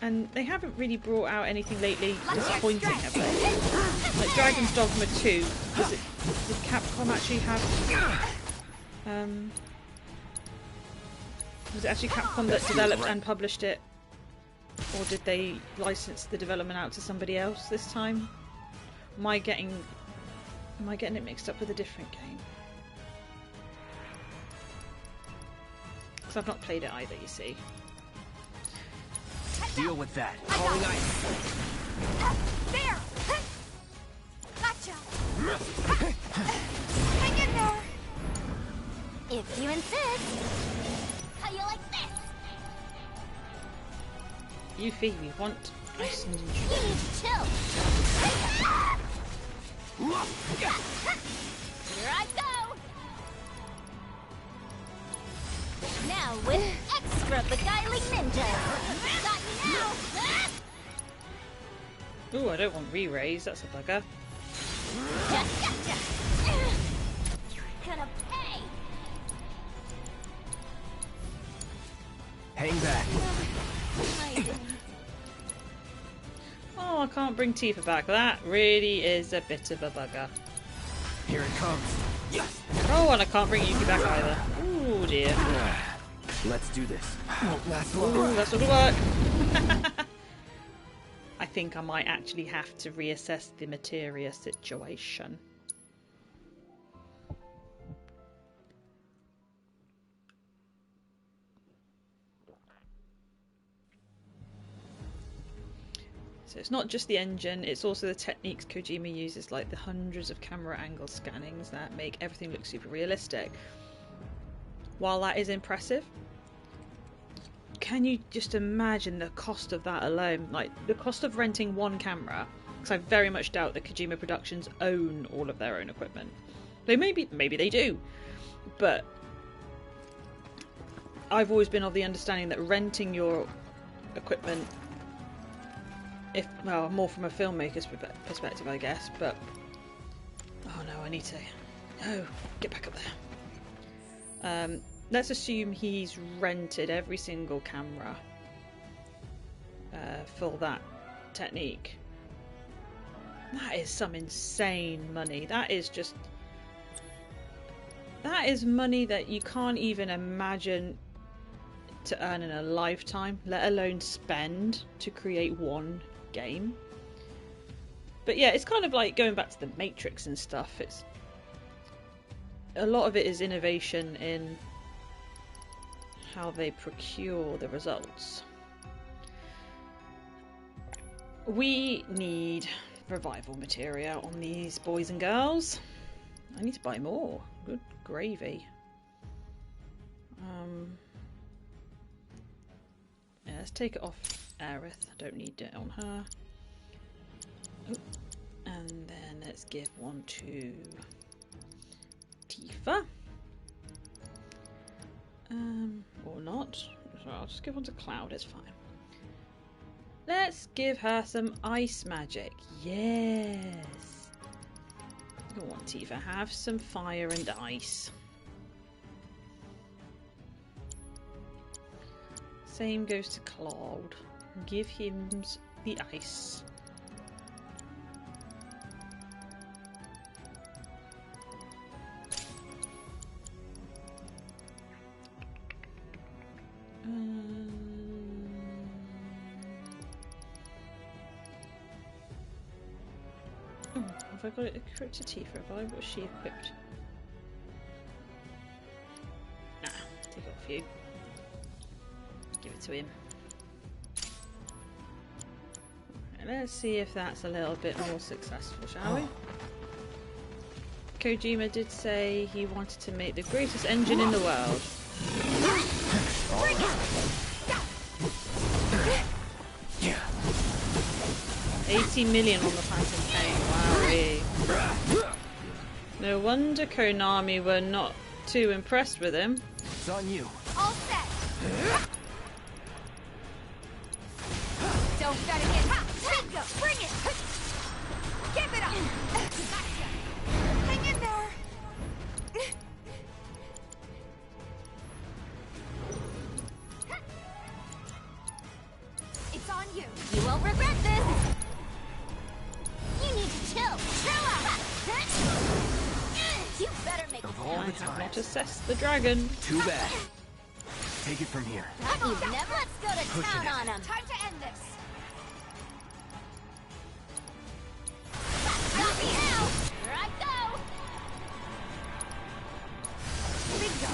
And they haven't really brought out anything lately disappointing, have they? Like Dragon's Dogma 2. Did Capcom actually have... was it actually Capcom that developed and published it? Or did they license the development out to somebody else this time? Am I getting it mixed up with a different game? Because I've not played it either, you see. Deal with that. Calling ice. There! Gotcha! Hang in there! If you insist. How you like this? You, Phoebe, want ice and You need to chill. Here I go! Now with extra beguiling ninja. Got you now. Ooh, I don't want re-raise, that's a bugger. Gotcha. You're gonna pay. Hang back. Oh, I can't bring Tifa back. That really is a bit of a bugger. Here it comes. Yes. Oh, and I can't bring Yuki back either. Oh dear. Let's do this. Won't last long. Ooh, that's gonna work. I think I might actually have to reassess the materia situation. So it's not just the engine, it's also the techniques Kojima uses, like the hundreds of camera angle scannings that make everything look super realistic. While that is impressive, can you just imagine the cost of that alone? Like, the cost of renting one camera, because I very much doubt that Kojima Productions own all of their own equipment. They maybe they do, but I've always been of the understanding that renting your equipment, well, more from a filmmaker's perspective, I guess, but... Oh no, I need to... No, get back up there. Let's assume he's rented every single camera for that technique. That is some insane money. That is just... That is money that you can't even imagine to earn in a lifetime, let alone spend to create one game. But yeah, it's kind of like going back to the Matrix and stuff. It's a lot of it is innovation in how they procure the results. We need revival materia on these boys and girls. I need to buy more. Good gravy. Yeah, let's take it off Aerith. I don't need it on her. Oh, and then let's give one to Tifa. Or not. So I'll just give one to Cloud, it's fine. Let's give her some ice magic. Yes! Go on, Tifa, have some fire and ice. Same goes to Cloud. Give him the ice. Oh, have I got it equipped to Tifa? Have I? What's she equipped? Nah, take it off you. Give it to him. And let's see if that's a little bit more successful, shall we? Kojima did say he wanted to make the greatest engine in the world. 80 million on the Phantom Pain, wowee. No wonder Konami were not too impressed with him. It's on you. All set. Don't gotta get hot. Bingo. Bring it. Give it up. Gotcha. Hang in there. It's on you. You won't regret this. You need to chill. Chill out. You better make it. Of all the I have time. not assessed the dragon. Too bad. Take it from here. You never. Let's go to Pushing town it. on him. Time to end this. Got me now. Here I go. Bingo.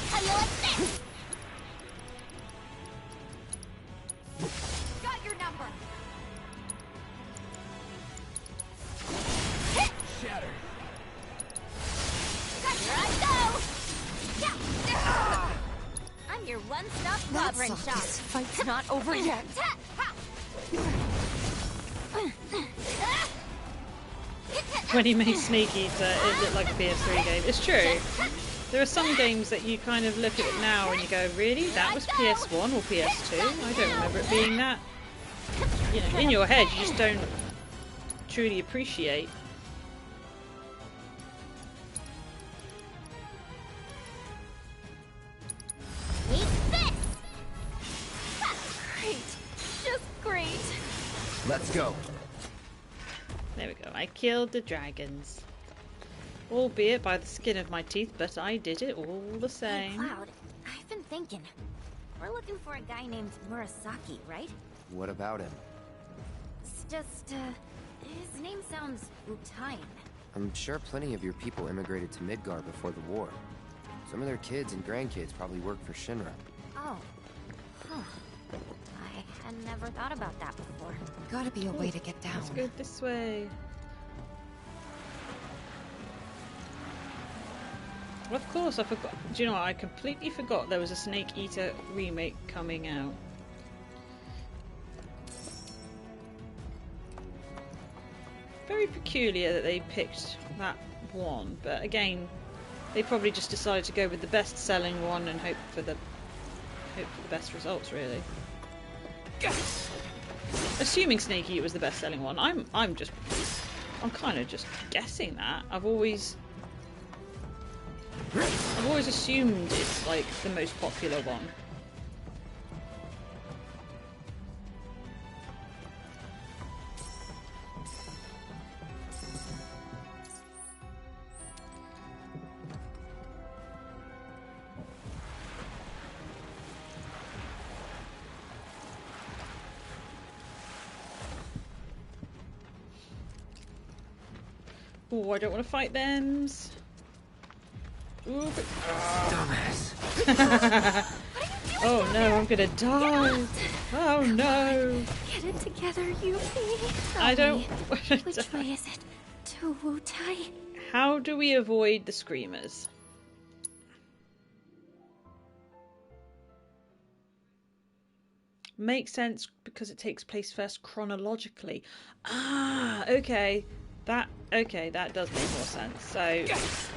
How you like this? Got your number. Shatter. Here I go. I'm your one-stop clobbering shop. This fight's not over yet. When he made Snake Eater, it looked like a PS3 game. It's true. There are some games that you kind of look at it now and you go, really? That was PS1 or PS2? I don't remember it being that. You know, in your head, you just don't truly appreciate. Eat this. Great. Just great. Let's go. There we go. I killed the dragons. Albeit by the skin of my teeth, but I did it all the Hey, same. Cloud, I've been thinking. We're looking for a guy named Murasaki, right? What about him? It's just, his name sounds Utaian. I'm sure plenty of your people immigrated to Midgar before the war. Some of their kids and grandkids probably work for Shinra. Oh. Huh. I had never thought about that before. Gotta be a way to get down. Let's go this way. Of course, I forgot. Do you know what? I completely forgot there was a Snake Eater remake coming out. Very peculiar that they picked that one, but again, they probably just decided to go with the best-selling one and hope for the best results, really. Assuming Snake Eater was the best-selling one, I'm kind of just guessing that. I've always assumed it's like the most popular one. Oh, I don't want to fight thems. Ooh, Dumbass. Oh no, I'm gonna die. Oh no. Get it together, Yuffie. I don't want to Which die. way is it? To Wutai? How do we avoid the screamers? Makes sense because it takes place first chronologically. Ah, okay. That does make more sense. So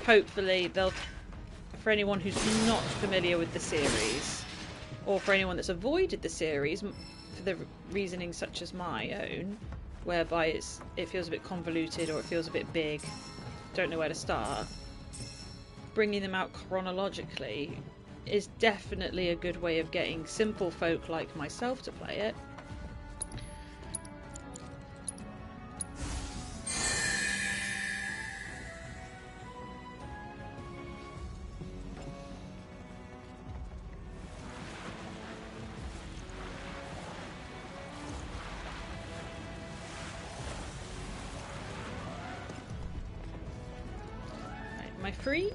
hopefully they'll, for anyone who's not familiar with the series, or for anyone that's avoided the series for the reasoning such as my own, whereby it feels a bit convoluted or it feels a bit big, don't know where to start, bringing them out chronologically is definitely a good way of getting simple folk like myself to play it. Am I free?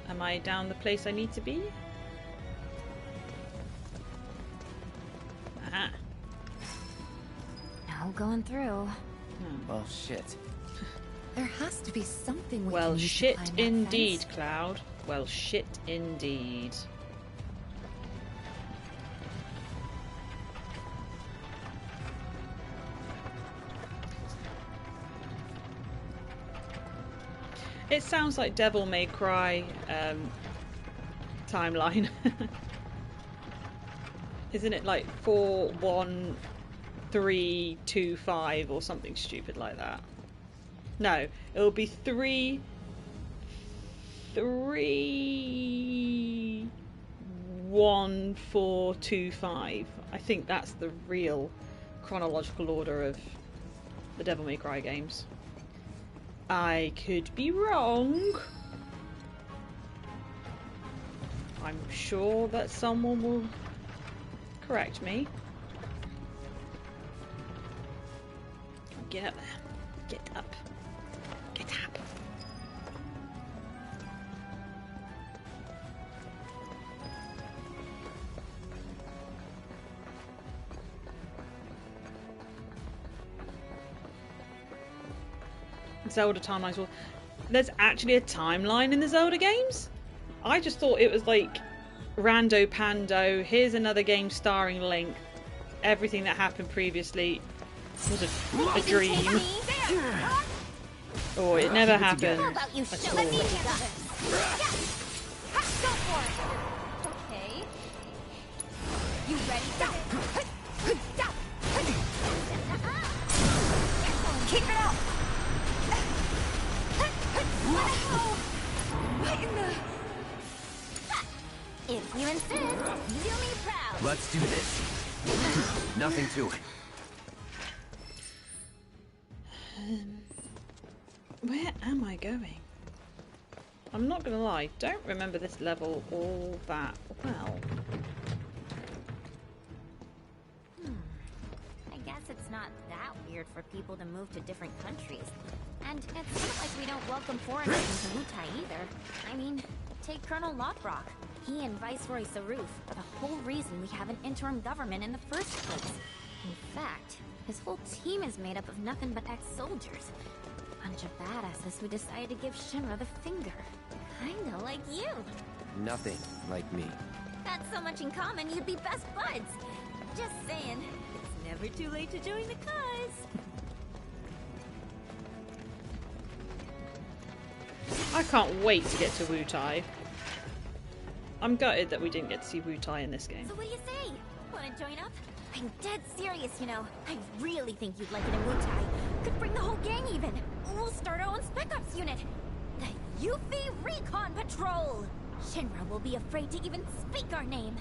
Am I down the place I need to be? Aha. No going through. Well, shit. There has to be something we Well, can use to shit climb that indeed, fence. Cloud. Well, shit indeed. It sounds like Devil May Cry timeline. Isn't it like 4-1-3-2-5 or something stupid like that? No, it'll be 3-1-4-2-5. I think that's the real chronological order of the Devil May Cry games. I could be wrong. I'm sure that someone will correct me. Get up there. Get up. Get up. Zelda timelines. Well, there's actually a timeline in the Zelda games? I just thought it was like Rando Pando, here's another game starring Link. Everything that happened previously was a dream. Oh, it never happened at all. Okay. You ready? Keep it up! What in the... If you insist, do me proud. Let's do this. Nothing to it. Where am I going? I'm not gonna lie, don't remember this level all that well. I guess it's not that weird for people to move to different countries. And it's not like we don't welcome foreigners into Wutai either. I mean, take Colonel Lothbrok. He and Viceroy Saruf are the whole reason we have an interim government in the first place. In fact, his whole team is made up of nothing but ex-soldiers. Bunch of badasses who decided to give Shinra the finger. Kinda like you. Nothing like me. That's so much in common, you'd be best buds. Just saying, it's never too late to join the cause. I can't wait to get to Wutai. I'm gutted that we didn't get to see Wutai in this game. So what do you say? Wanna join up? I'm dead serious, you know. I really think you'd like it in Wutai. Could bring the whole gang even. We'll start our own Spec Ops unit. The Yuffie Recon Patrol! Shinra will be afraid to even speak our name.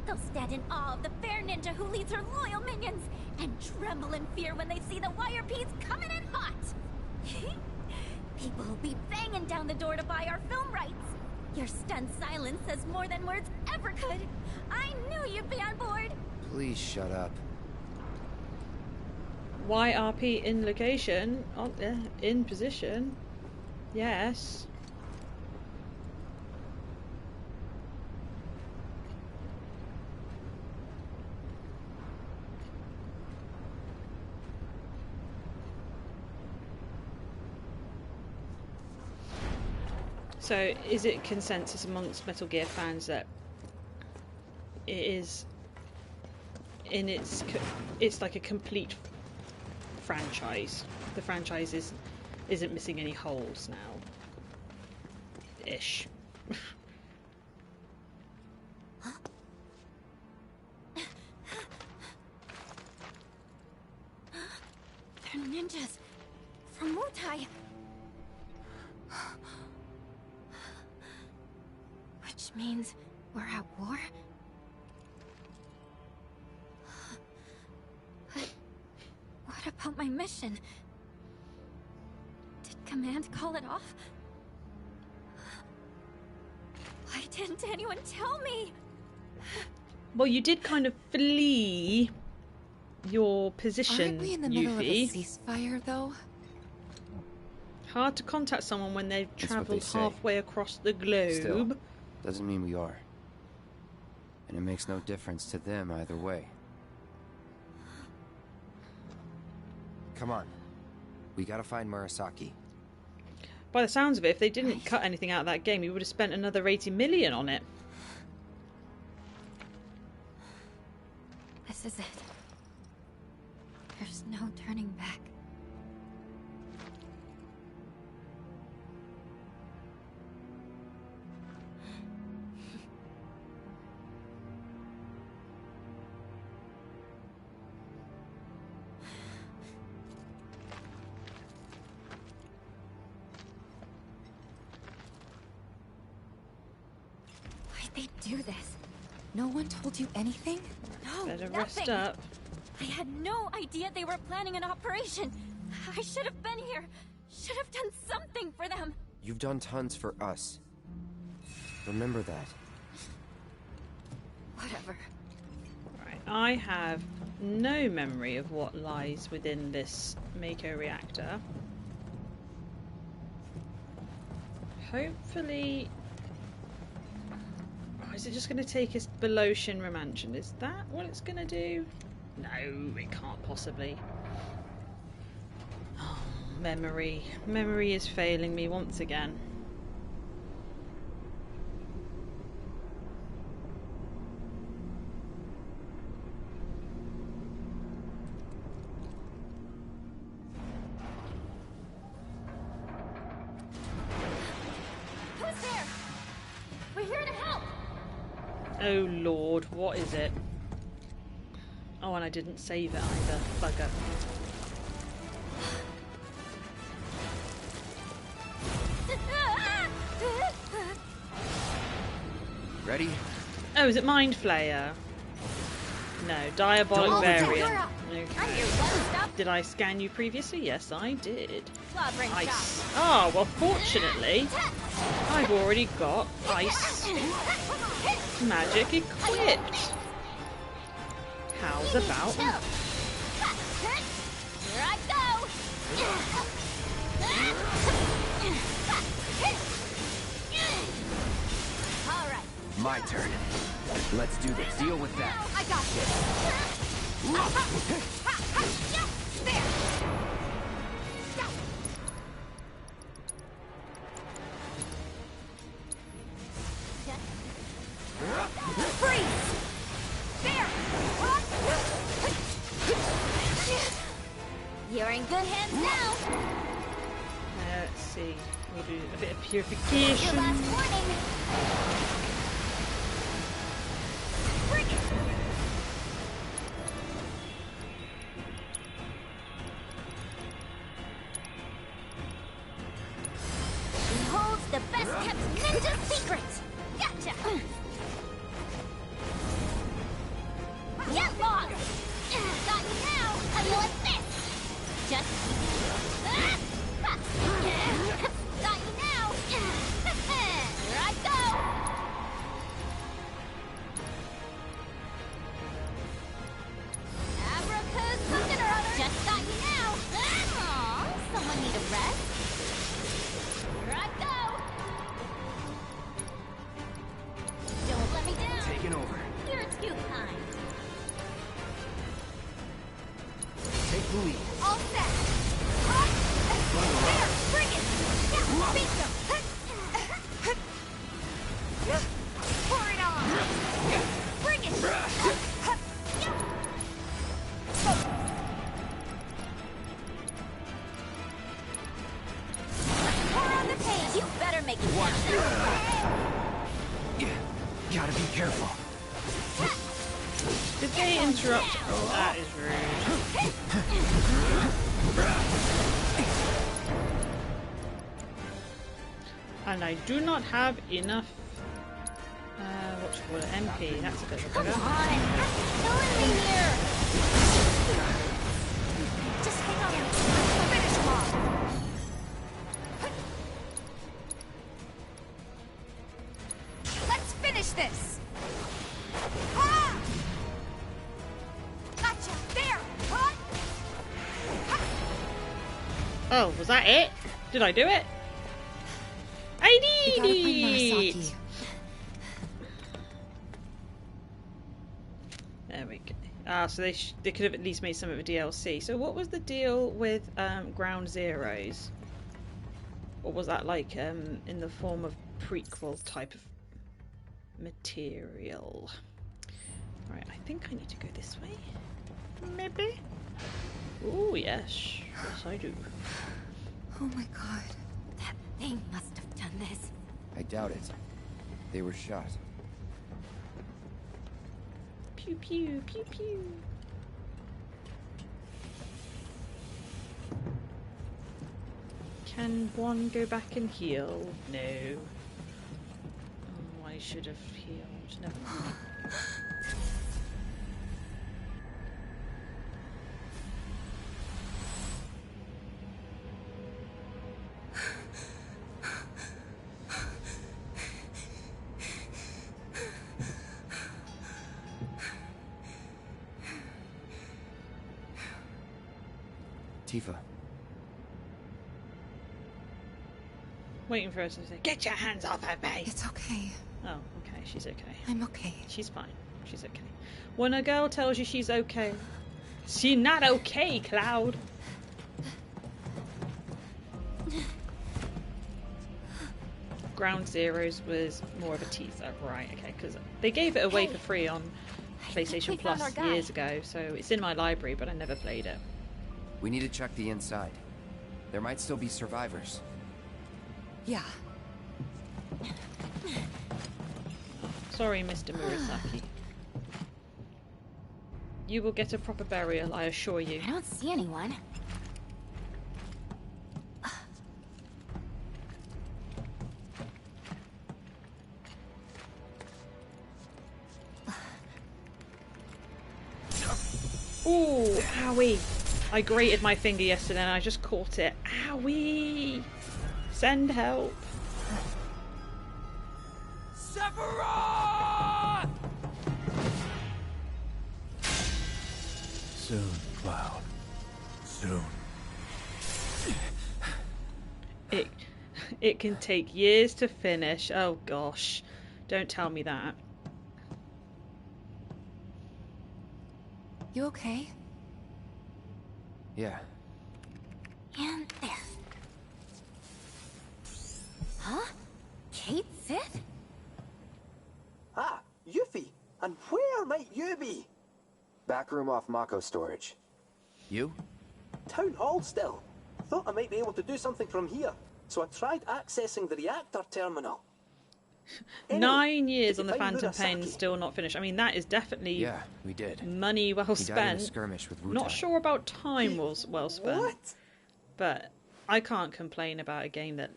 They'll stand in awe of the fair ninja who leads her loyal minions, and tremble in fear when they see the wire peas coming in hot. People will be banging down the door to buy our film rights. Your stunned silence says more than words ever could. I knew you'd be on board. Please shut up. YRP in location. Oh, in position. Yes. So, is it consensus amongst Metal Gear fans that it is in it's like a complete franchise? The franchise isn't missing any holes now. Ish. They're ninjas from Wutai. Which means We're at war? What about my mission? Did Command call it off? Why didn't anyone tell me? Well, you did kind of flee your position, Aren't we in the middle of a Yuffie. ceasefire, though? Hard to contact someone when they've That's what they travelled say. halfway across the globe. Still, doesn't mean we are. And it makes no difference to them either way. Come on. We gotta find Murasaki. By the sounds of it, if they didn't cut anything out of that game, you would have spent another 80 million on it. This is it. There's no turning back. Why'd they do this? No one told you anything? No, Better nothing. rest up. I had no idea they were planning an operation. I should have been here. Should have done something for them. You've done tons for us. Remember that. Whatever. Right, I have no memory of what lies within this Mako reactor. Hopefully... Oh, is it just going to take us below Shinra Mansion? Is that what it's going to do? No, it can't possibly. Oh, memory. Memory is failing me once again. Who's there? We're here to help. Oh Lord, what is it? Oh, and I didn't save it either. Bugger. Ready? Oh, is it Mind Flayer? No, Diabolic Variant. Okay. Did I scan you previously? Yes, I did. Ice. Oh, well, fortunately, I've already got Ice Magic equipped. How's about that? Here I go. All right. My turn. Let's do this. Deal with that. I got this. There. Freeze. There. You're in good hands now. Let's see. We'll do a bit of Your purification. last warning. Bring it. She holds the best kept ninja secret. Gotcha. Get lost. Got you now. How you like this? Just. Got you now. Here I go. Abracus something or other. Just got you now. Aw, someone need a rest. Here I go. Don't let me down. Taking over. You're too kind. Take the lead. All set. There, bring it. Yeah, beat them. Pour it on. Bring it. Pour on the page. You better make it count. Gotta be careful. Did they interrupt? Oh, that is rude. And I do not have enough. What you call it? MP. That's a bit of a bugger. Come on! Killing me here! Just hang on. I'll finish him off. Let's finish this! Ah! Gotcha! There! Huh? Oh, was that it? Did I do it? I did it! There we go. Ah, so they could have at least made some of a DLC. So what was the deal with Ground Zeroes? Or was that like in the form of prequel type of material? Right, I think I need to go this way. Maybe? Oh yes. Yes I do. Oh my god. That thing must have done this. I doubt it. They were shot. Pew pew pew pew. Can one go back and heal? No. Oh, I should have healed. Never mind. Tifa. Waiting for her to say, "Get your hands off her, mate!" It's okay. Oh, okay, she's okay. I'm okay. She's fine. She's okay. When a girl tells you she's okay, she's not okay, Cloud. Ground Zeroes was more of a teaser, right? Okay, because they gave it away for free on PlayStation Plus years ago, so it's in my library, but I never played it. We need to check the inside. There might still be survivors. Yeah. Sorry, Mr. Murasaki. You will get a proper burial, I assure you. I don't see anyone. Ooh, owie. I grated my finger yesterday and I just caught it. Owie! Send help. Sephiroth! Soon, Cloud. Soon. It can take years to finish. Oh gosh. Don't tell me that. You okay? Yeah. And there. Huh? Kate Sith? Ah, Yuffie! And where might you be? Back room off Mako storage. You? Town hall still. Thought I might be able to do something from here, so I tried accessing the reactor terminal. Anyway, 9 years on the Phantom Pain, still not finished. I mean, that is definitely we did. Money well He died in a spent. skirmish with Wu-Tai. Not sure about time was well spent. What? But I can't complain about a game that,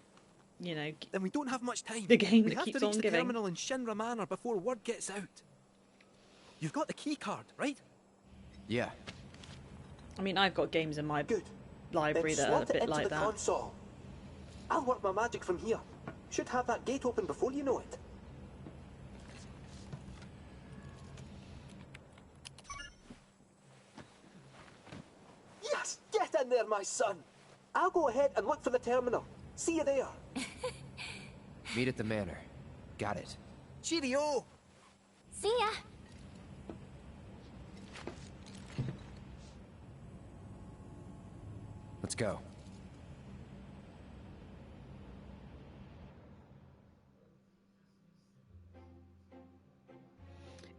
you know, Then we don't have much time. the game we that have keeps to reach on the giving. terminal in Shinra Manor before word gets out. You've got the key card, right? Yeah. I mean, I've got games in my library Then that are a slot it bit into like the that. console. I'll work my magic from here. Should have that gate open before you know it. Yes! Get in there, my son! I'll go ahead and look for the terminal. See you there. Meet at the manor. Got it. Cheerio! See ya! Let's go.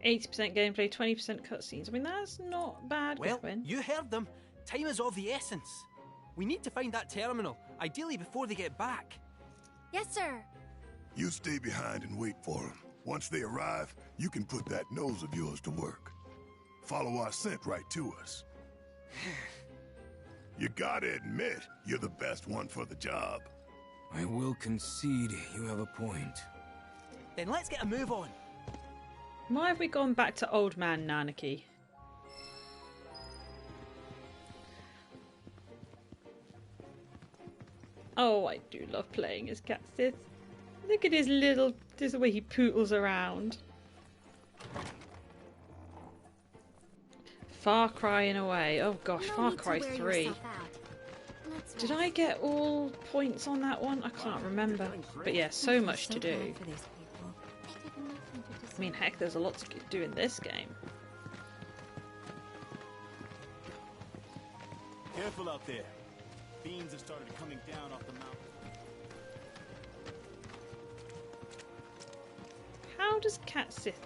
%80 gameplay, 20% cutscenes. I mean, that's not bad. Well, Gwyn. you heard them. Time is of the essence. We need to find that terminal, ideally before they get back. Yes, sir. You stay behind and wait for them. Once they arrive, you can put that nose of yours to work. Follow our scent right to us. You gotta admit, you're the best one for the job. I will concede you have a point. Then let's get a move on. Why have we gone back to Old Man Nanaki? Oh, I do love playing as Cat Sith. Look at his little... This is the way he pootles around. Far Cry in a way. Oh gosh, Far Cry 3. Did I get all points on that one? I can't remember. But yeah, so much to do. I mean, heck, there's a lot to do in this game. Careful out there. Fiends have started coming down off the mountain. How does Cat Sith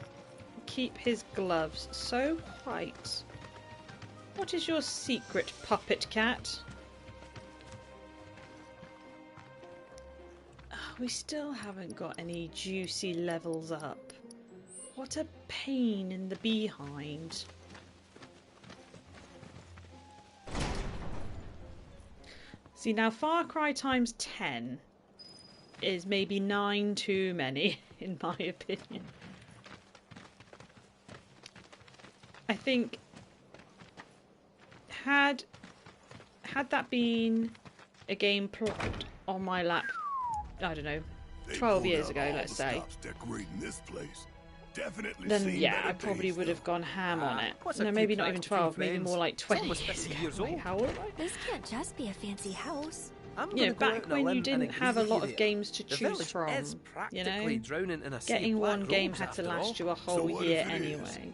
keep his gloves so white? What is your secret, puppet cat? We still haven't got any juicy levels up. What a pain in the behind. See, now Far Cry times 10 is maybe 9 too many, in my opinion. I think had that been a game plotted on my lap, I don't know, 12 years ago, let's say, then yeah, I probably would have gone ham on it. No, maybe not even 12, maybe more like 20 years ago. Wait, how old am I? This can't just be a fancy house. You know, back when you didn't have a lot of games to choose from, you know, getting one game had to last you a whole year anyway.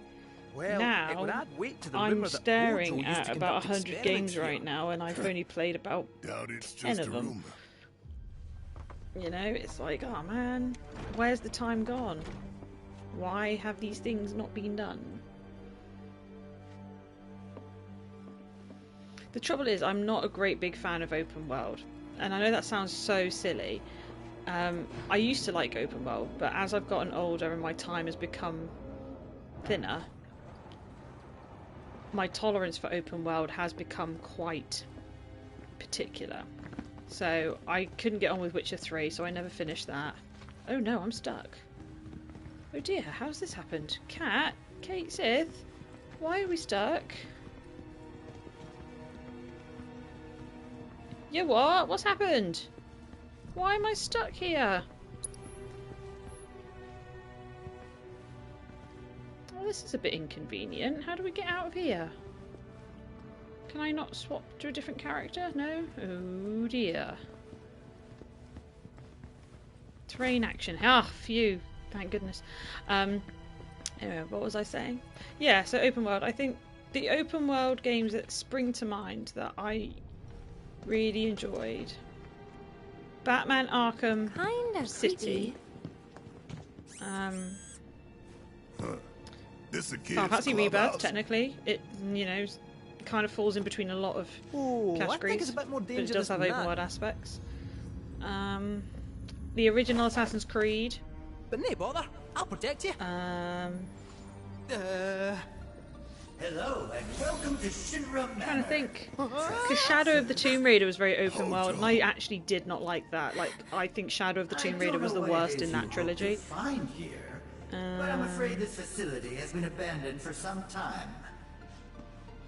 Now, I'm staring at about 100 games right now, and I've only played about 10 of them. You know, it's like, oh man, where's the time gone? Why have these things not been done? The trouble is, I'm not a great big fan of open world. And I know that sounds so silly. I used to like open world, but as I've gotten older and my time has become thinner, my tolerance for open world has become quite particular. So I couldn't get on with Witcher 3, so I never finished that. Oh no, I'm stuck. Oh dear, how's this happened? Cat? Kate Sith? Why are we stuck? You what? What's happened? Why am I stuck here? Oh, this is a bit inconvenient. How do we get out of here? Can I not swap to a different character? No? Oh dear. Terrain action. Ah, phew. Thank goodness. Anyway, what was I saying? Yeah, so open world. I think the open world games that spring to mind that I really enjoyed: Batman Arkham City. Final Fantasy Rebirth, technically. It, you know, kind of falls in between a lot of categories, but it does have open world aspects. The original Assassin's Creed. But no bother, I'll protect you. Hello and welcome to Shinra Manor. I'm trying to think, because Shadow of the Tomb Raider was very open world, and I actually did not like that. Like, I think Shadow of the Tomb Raider was the worst in that trilogy. Find here, but I'm afraid this facility has been abandoned for some time.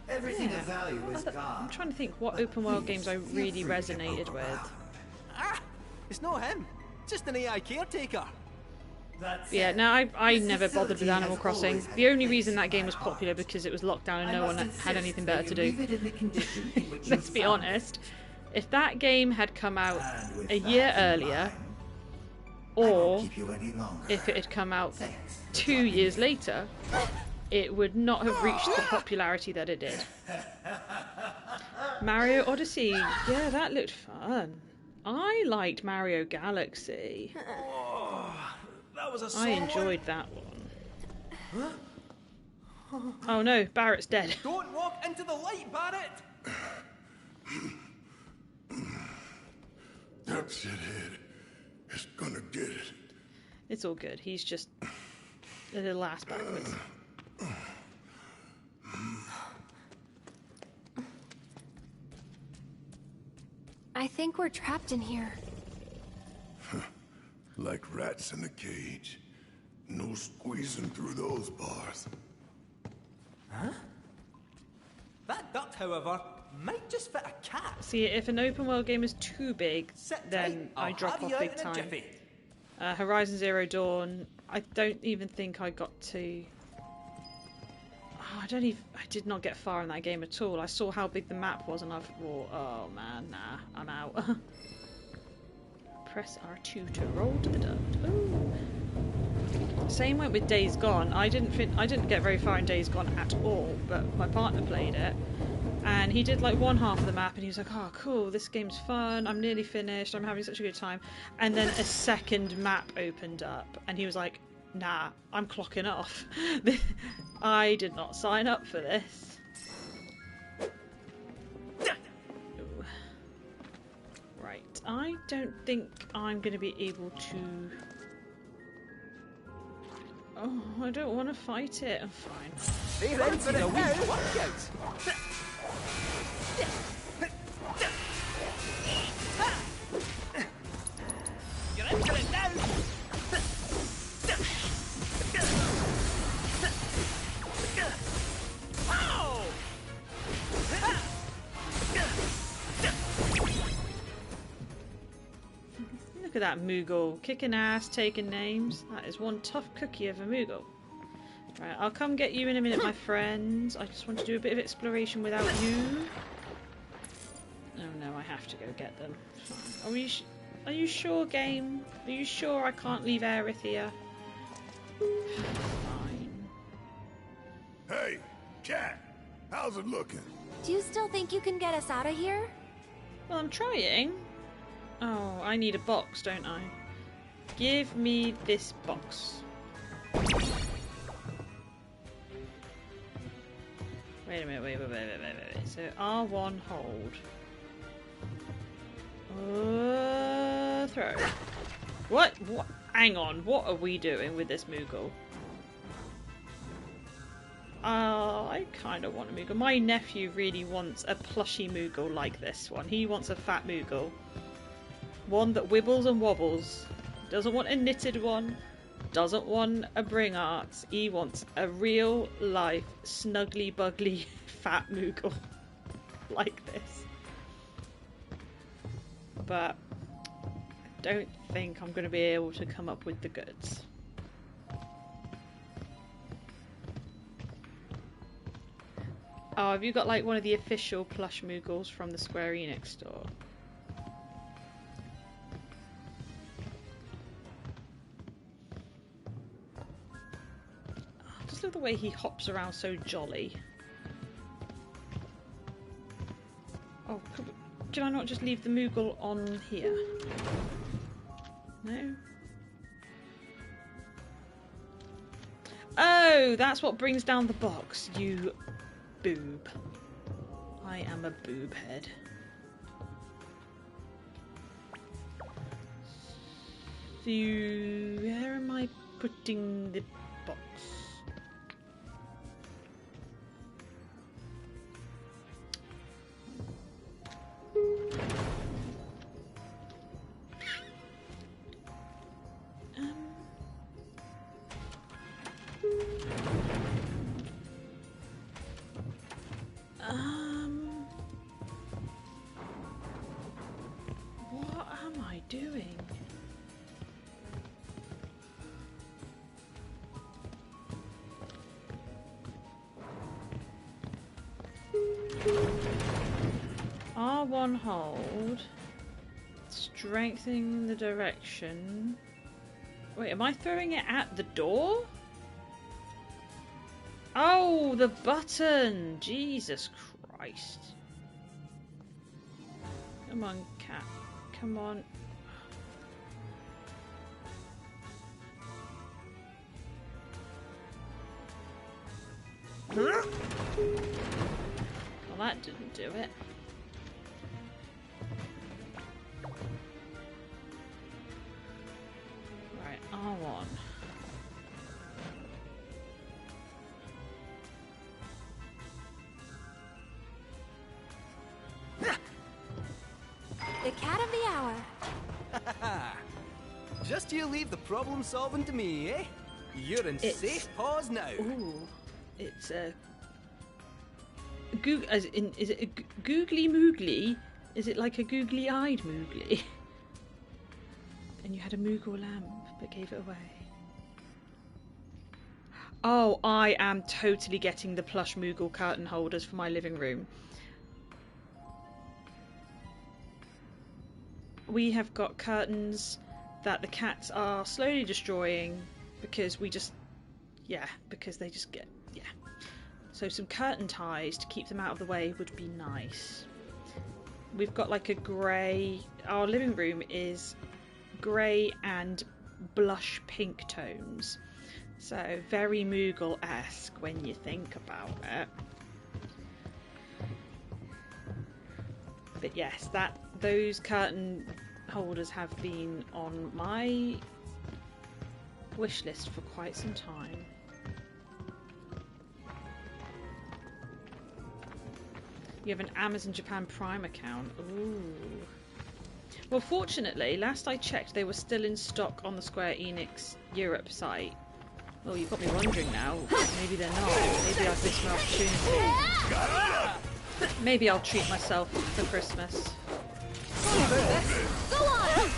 Everything of value is gone. I'm trying to think what open world games I really resonated with. Ah, it's not him, just an AI caretaker. Yeah, no, I never bothered with Animal Crossing. The only reason that game was popular because it was locked down and no one had anything better to do. Let's be honest. If that game had come out a year earlier, or if it had come out 2 years later, it would not have reached the popularity that it did. Mario Odyssey, yeah, that looked fun. I liked Mario Galaxy. I enjoyed that one. Oh no, Barrett's dead. Don't walk into the light, Barrett! That shithead is gonna get it. It's all good. He's just a little ass backwards. I think we're trapped in here. Like rats in a cage. No squeezing through those bars. Huh? That duct, however, might just fit a cat. See, if an open world game is too big, then I I'll drop have off you out big in a time. jiffy. Horizon Zero Dawn, I don't even think I got to... Oh, I did not get far in that game at all. I saw how big the map was and I thought, oh man, nah, I'm out. Press R2 to roll to the dirt. Ooh. Same went with Days Gone. I didn't get very far in Days Gone at all, but my partner played it. And he did like one half of the map and he was like, oh cool, this game's fun, I'm nearly finished, I'm having such a good time. And then a second map opened up and he was like, nah, I'm clocking off. I did not sign up for this. Ooh. Right, I don't think I'm going to be able to... Oh, I don't want to fight it, I'm fine. Be ready for the wee workout. You're into it now! Look at that Moogle, kicking ass, taking names. That is one tough cookie of a Moogle. Right, I'll come get you in a minute, my friends. I just want to do a bit of exploration without you. Oh no, I have to go get them. Are you sure, game? Are you sure I can't leave Aerith here? Fine. Hey, cat, how's it looking? Do you still think you can get us out of here? Well, I'm trying. Oh, I need a box, don't I? Give me this box. Wait a minute, wait. So R1 hold. Throw. What? Hang on, what are we doing with this Moogle? I kind of want a Moogle. My nephew really wants a plushy Moogle like this one. He wants a fat Moogle. One that wibbles and wobbles. Doesn't want a knitted one. Doesn't want a bring arts. He wants a real life snuggly bugly fat Moogle like this. But I don't think I'm going to be able to come up with the goods. Oh, have you got like one of the official plush Moogles from the Square Enix store? Just look at the way he hops around so jolly. Oh, can I not just leave the Moogle on here? No? Oh, that's what brings down the box, you boob. I am a boob head. So, where am I putting the box? What am I doing? R1 hold. Strengthening the direction. Wait, am I throwing it at the door? Oh, the button! Jesus Christ. Come on, cat. Come on. Well, that didn't do it. Right, R1. The cat of the hour. Just you leave the problem solving to me, eh? You're in safe paws now. Ooh, it's a... is it a googly moogly? Is it like a googly-eyed moogly? And you had a Moogle lamp, but gave it away. Oh, I am totally getting the plush Moogle curtain holders for my living room. We have got curtains that the cats are slowly destroying because we just... yeah, because they just get... yeah. So some curtain ties to keep them out of the way would be nice. We've got like a grey... our living room is grey and blush pink tones. So very Moogle-esque when you think about it. But yes, those curtain holders have been on my wish list for quite some time. You have an Amazon Japan Prime account. Ooh. Well, fortunately, last I checked, they were still in stock on the Square Enix Europe site. Oh, you've got me wondering now. Maybe they're not. Maybe I've missed my opportunity. Maybe I'll treat myself for Christmas. Go on!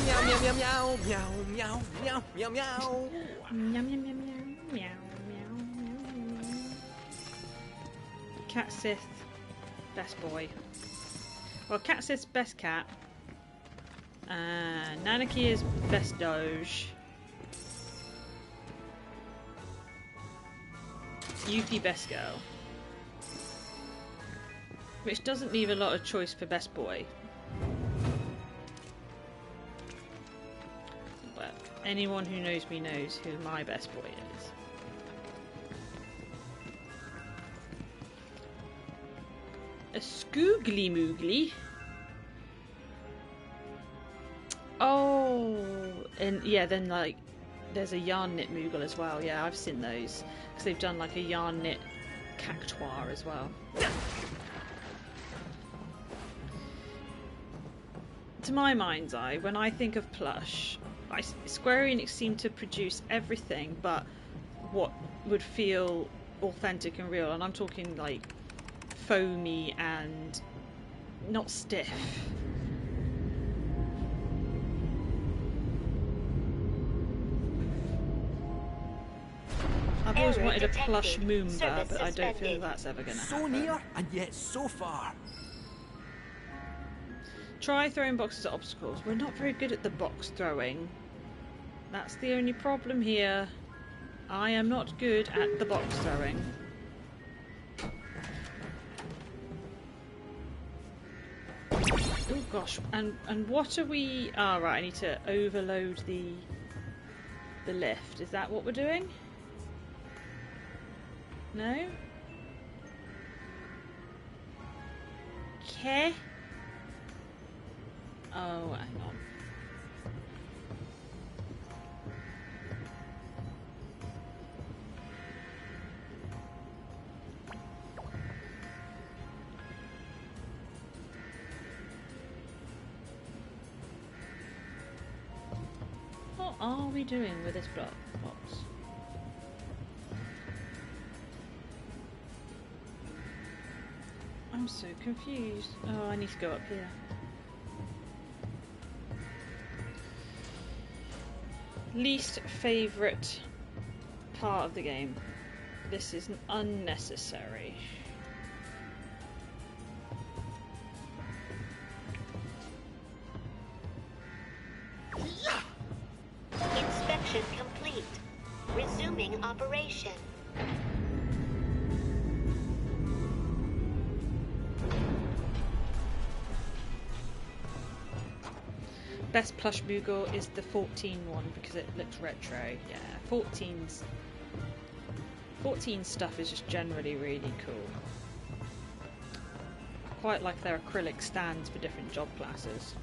Meow meow meow meow meow meow meow meow meow. Meow meow meow meow meow meow. Cat Sith, best boy. Well, Cat Sith's best cat. Nanaki is best doge. Yuki best girl. Which doesn't leave a lot of choice for best boy. But anyone who knows me knows who my best boy is. A Skoogly Moogly. Oh, and yeah, then like there's a yarn knit Moogle as well. Yeah, I've seen those because they've done like a yarn knit cactuar as well. To my mind's eye, when I think of plush, Square Enix seem to produce everything but what would feel authentic and real, and I'm talking like foamy and not stiff. I've always wanted a plush Moomba, but I don't feel that's ever going to happen. So near and yet so far. Try throwing boxes at obstacles. We're not very good at the box throwing. That's the only problem here. I am not good at the box throwing. Oh gosh, and what are we... ah, right, I need to overload the lift. Is that what we're doing? No? Okay. Oh, hang on. What are we doing with this box? I'm so confused. Oh, I need to go up here. Least favourite part of the game. This is unnecessary. Inspection complete. Resuming operation. Best plush Moogle is the 14 one because it looks retro. Yeah, 14 stuff is just generally really cool. I quite like their acrylic stands for different job classes.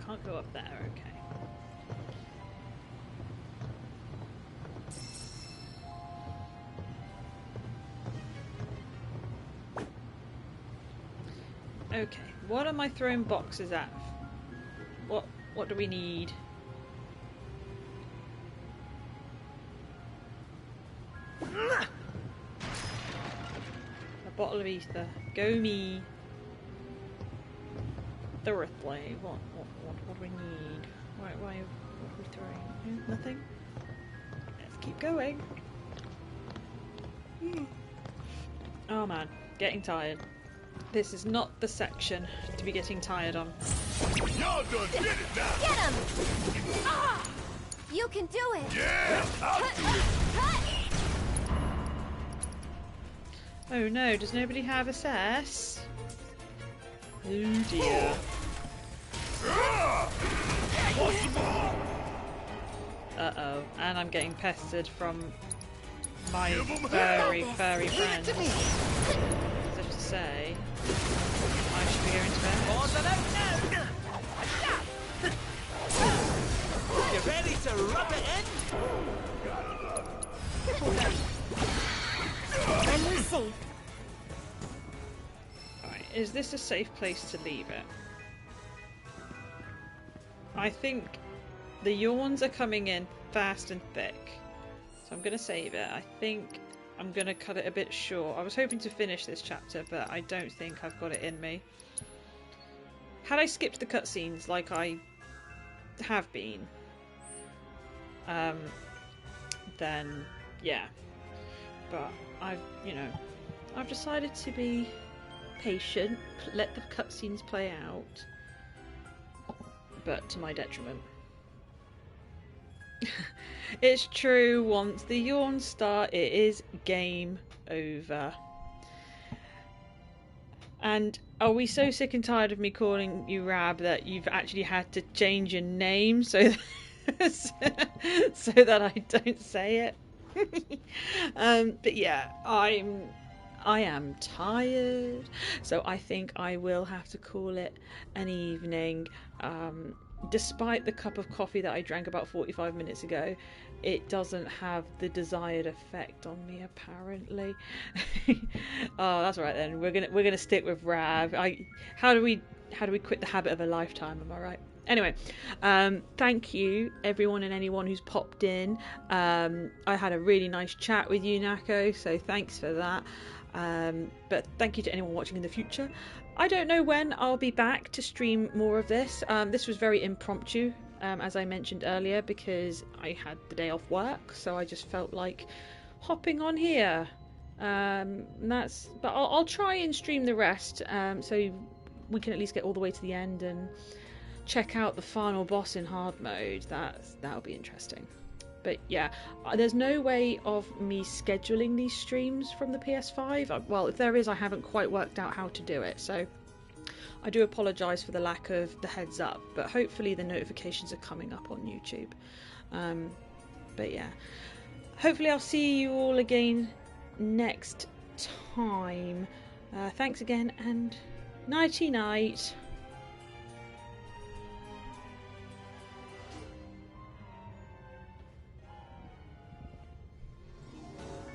can't go up there, okay. Okay, what am I throwing boxes at? What do we need? A bottle of ether. Go me. Thoroughly. What do we need? Why what are we throwing? Nothing? Let's keep going. Oh man, getting tired. This is not the section to be getting tired on. Y'all done did it now! Get him! Ah! You can do it! Yeah! I'll do it! Oh no, does nobody have assess? Oh dear. Uh-oh, and I'm getting pestered from my furry friends. As if to say, I should be going to bed. You ready to rub it in? And we're safe. Alright, is this a safe place to leave it? I think the yawns are coming in fast and thick. So I'm going to save it. I think I'm going to cut it a bit short. I was hoping to finish this chapter, but I don't think I've got it in me. Had I skipped the cutscenes like I have been, then yeah. But I've decided to be patient, let the cutscenes play out, but to my detriment. It's true, once the yawns start, it is game over. And are we so sick and tired of me calling you Rab that you've actually had to change your name so that I don't say it? But yeah, I am tired, so I think I will have to call it an evening. Despite the cup of coffee that I drank about 45 minutes ago, it doesn't have the desired effect on me, apparently. Oh, that's right then. We're gonna stick with Rav. How do we quit the habit of a lifetime? Am I right? Anyway, thank you everyone and anyone who's popped in. I had a really nice chat with you, Nako, so thanks for that. But thank you to anyone watching in the future. I don't know when I'll be back to stream more of this. This was very impromptu, as I mentioned earlier, because I had the day off work, so I just felt like hopping on here. But I'll try and stream the rest, so we can at least get all the way to the end and check out the final boss in hard mode. That'll be interesting. But yeah, there's no way of me scheduling these streams from the PS5. Well, if there is, I haven't quite worked out how to do it. So I do apologise for the lack of the heads up, but hopefully the notifications are coming up on YouTube. But yeah, hopefully I'll see you all again next time. Thanks again, and nighty night.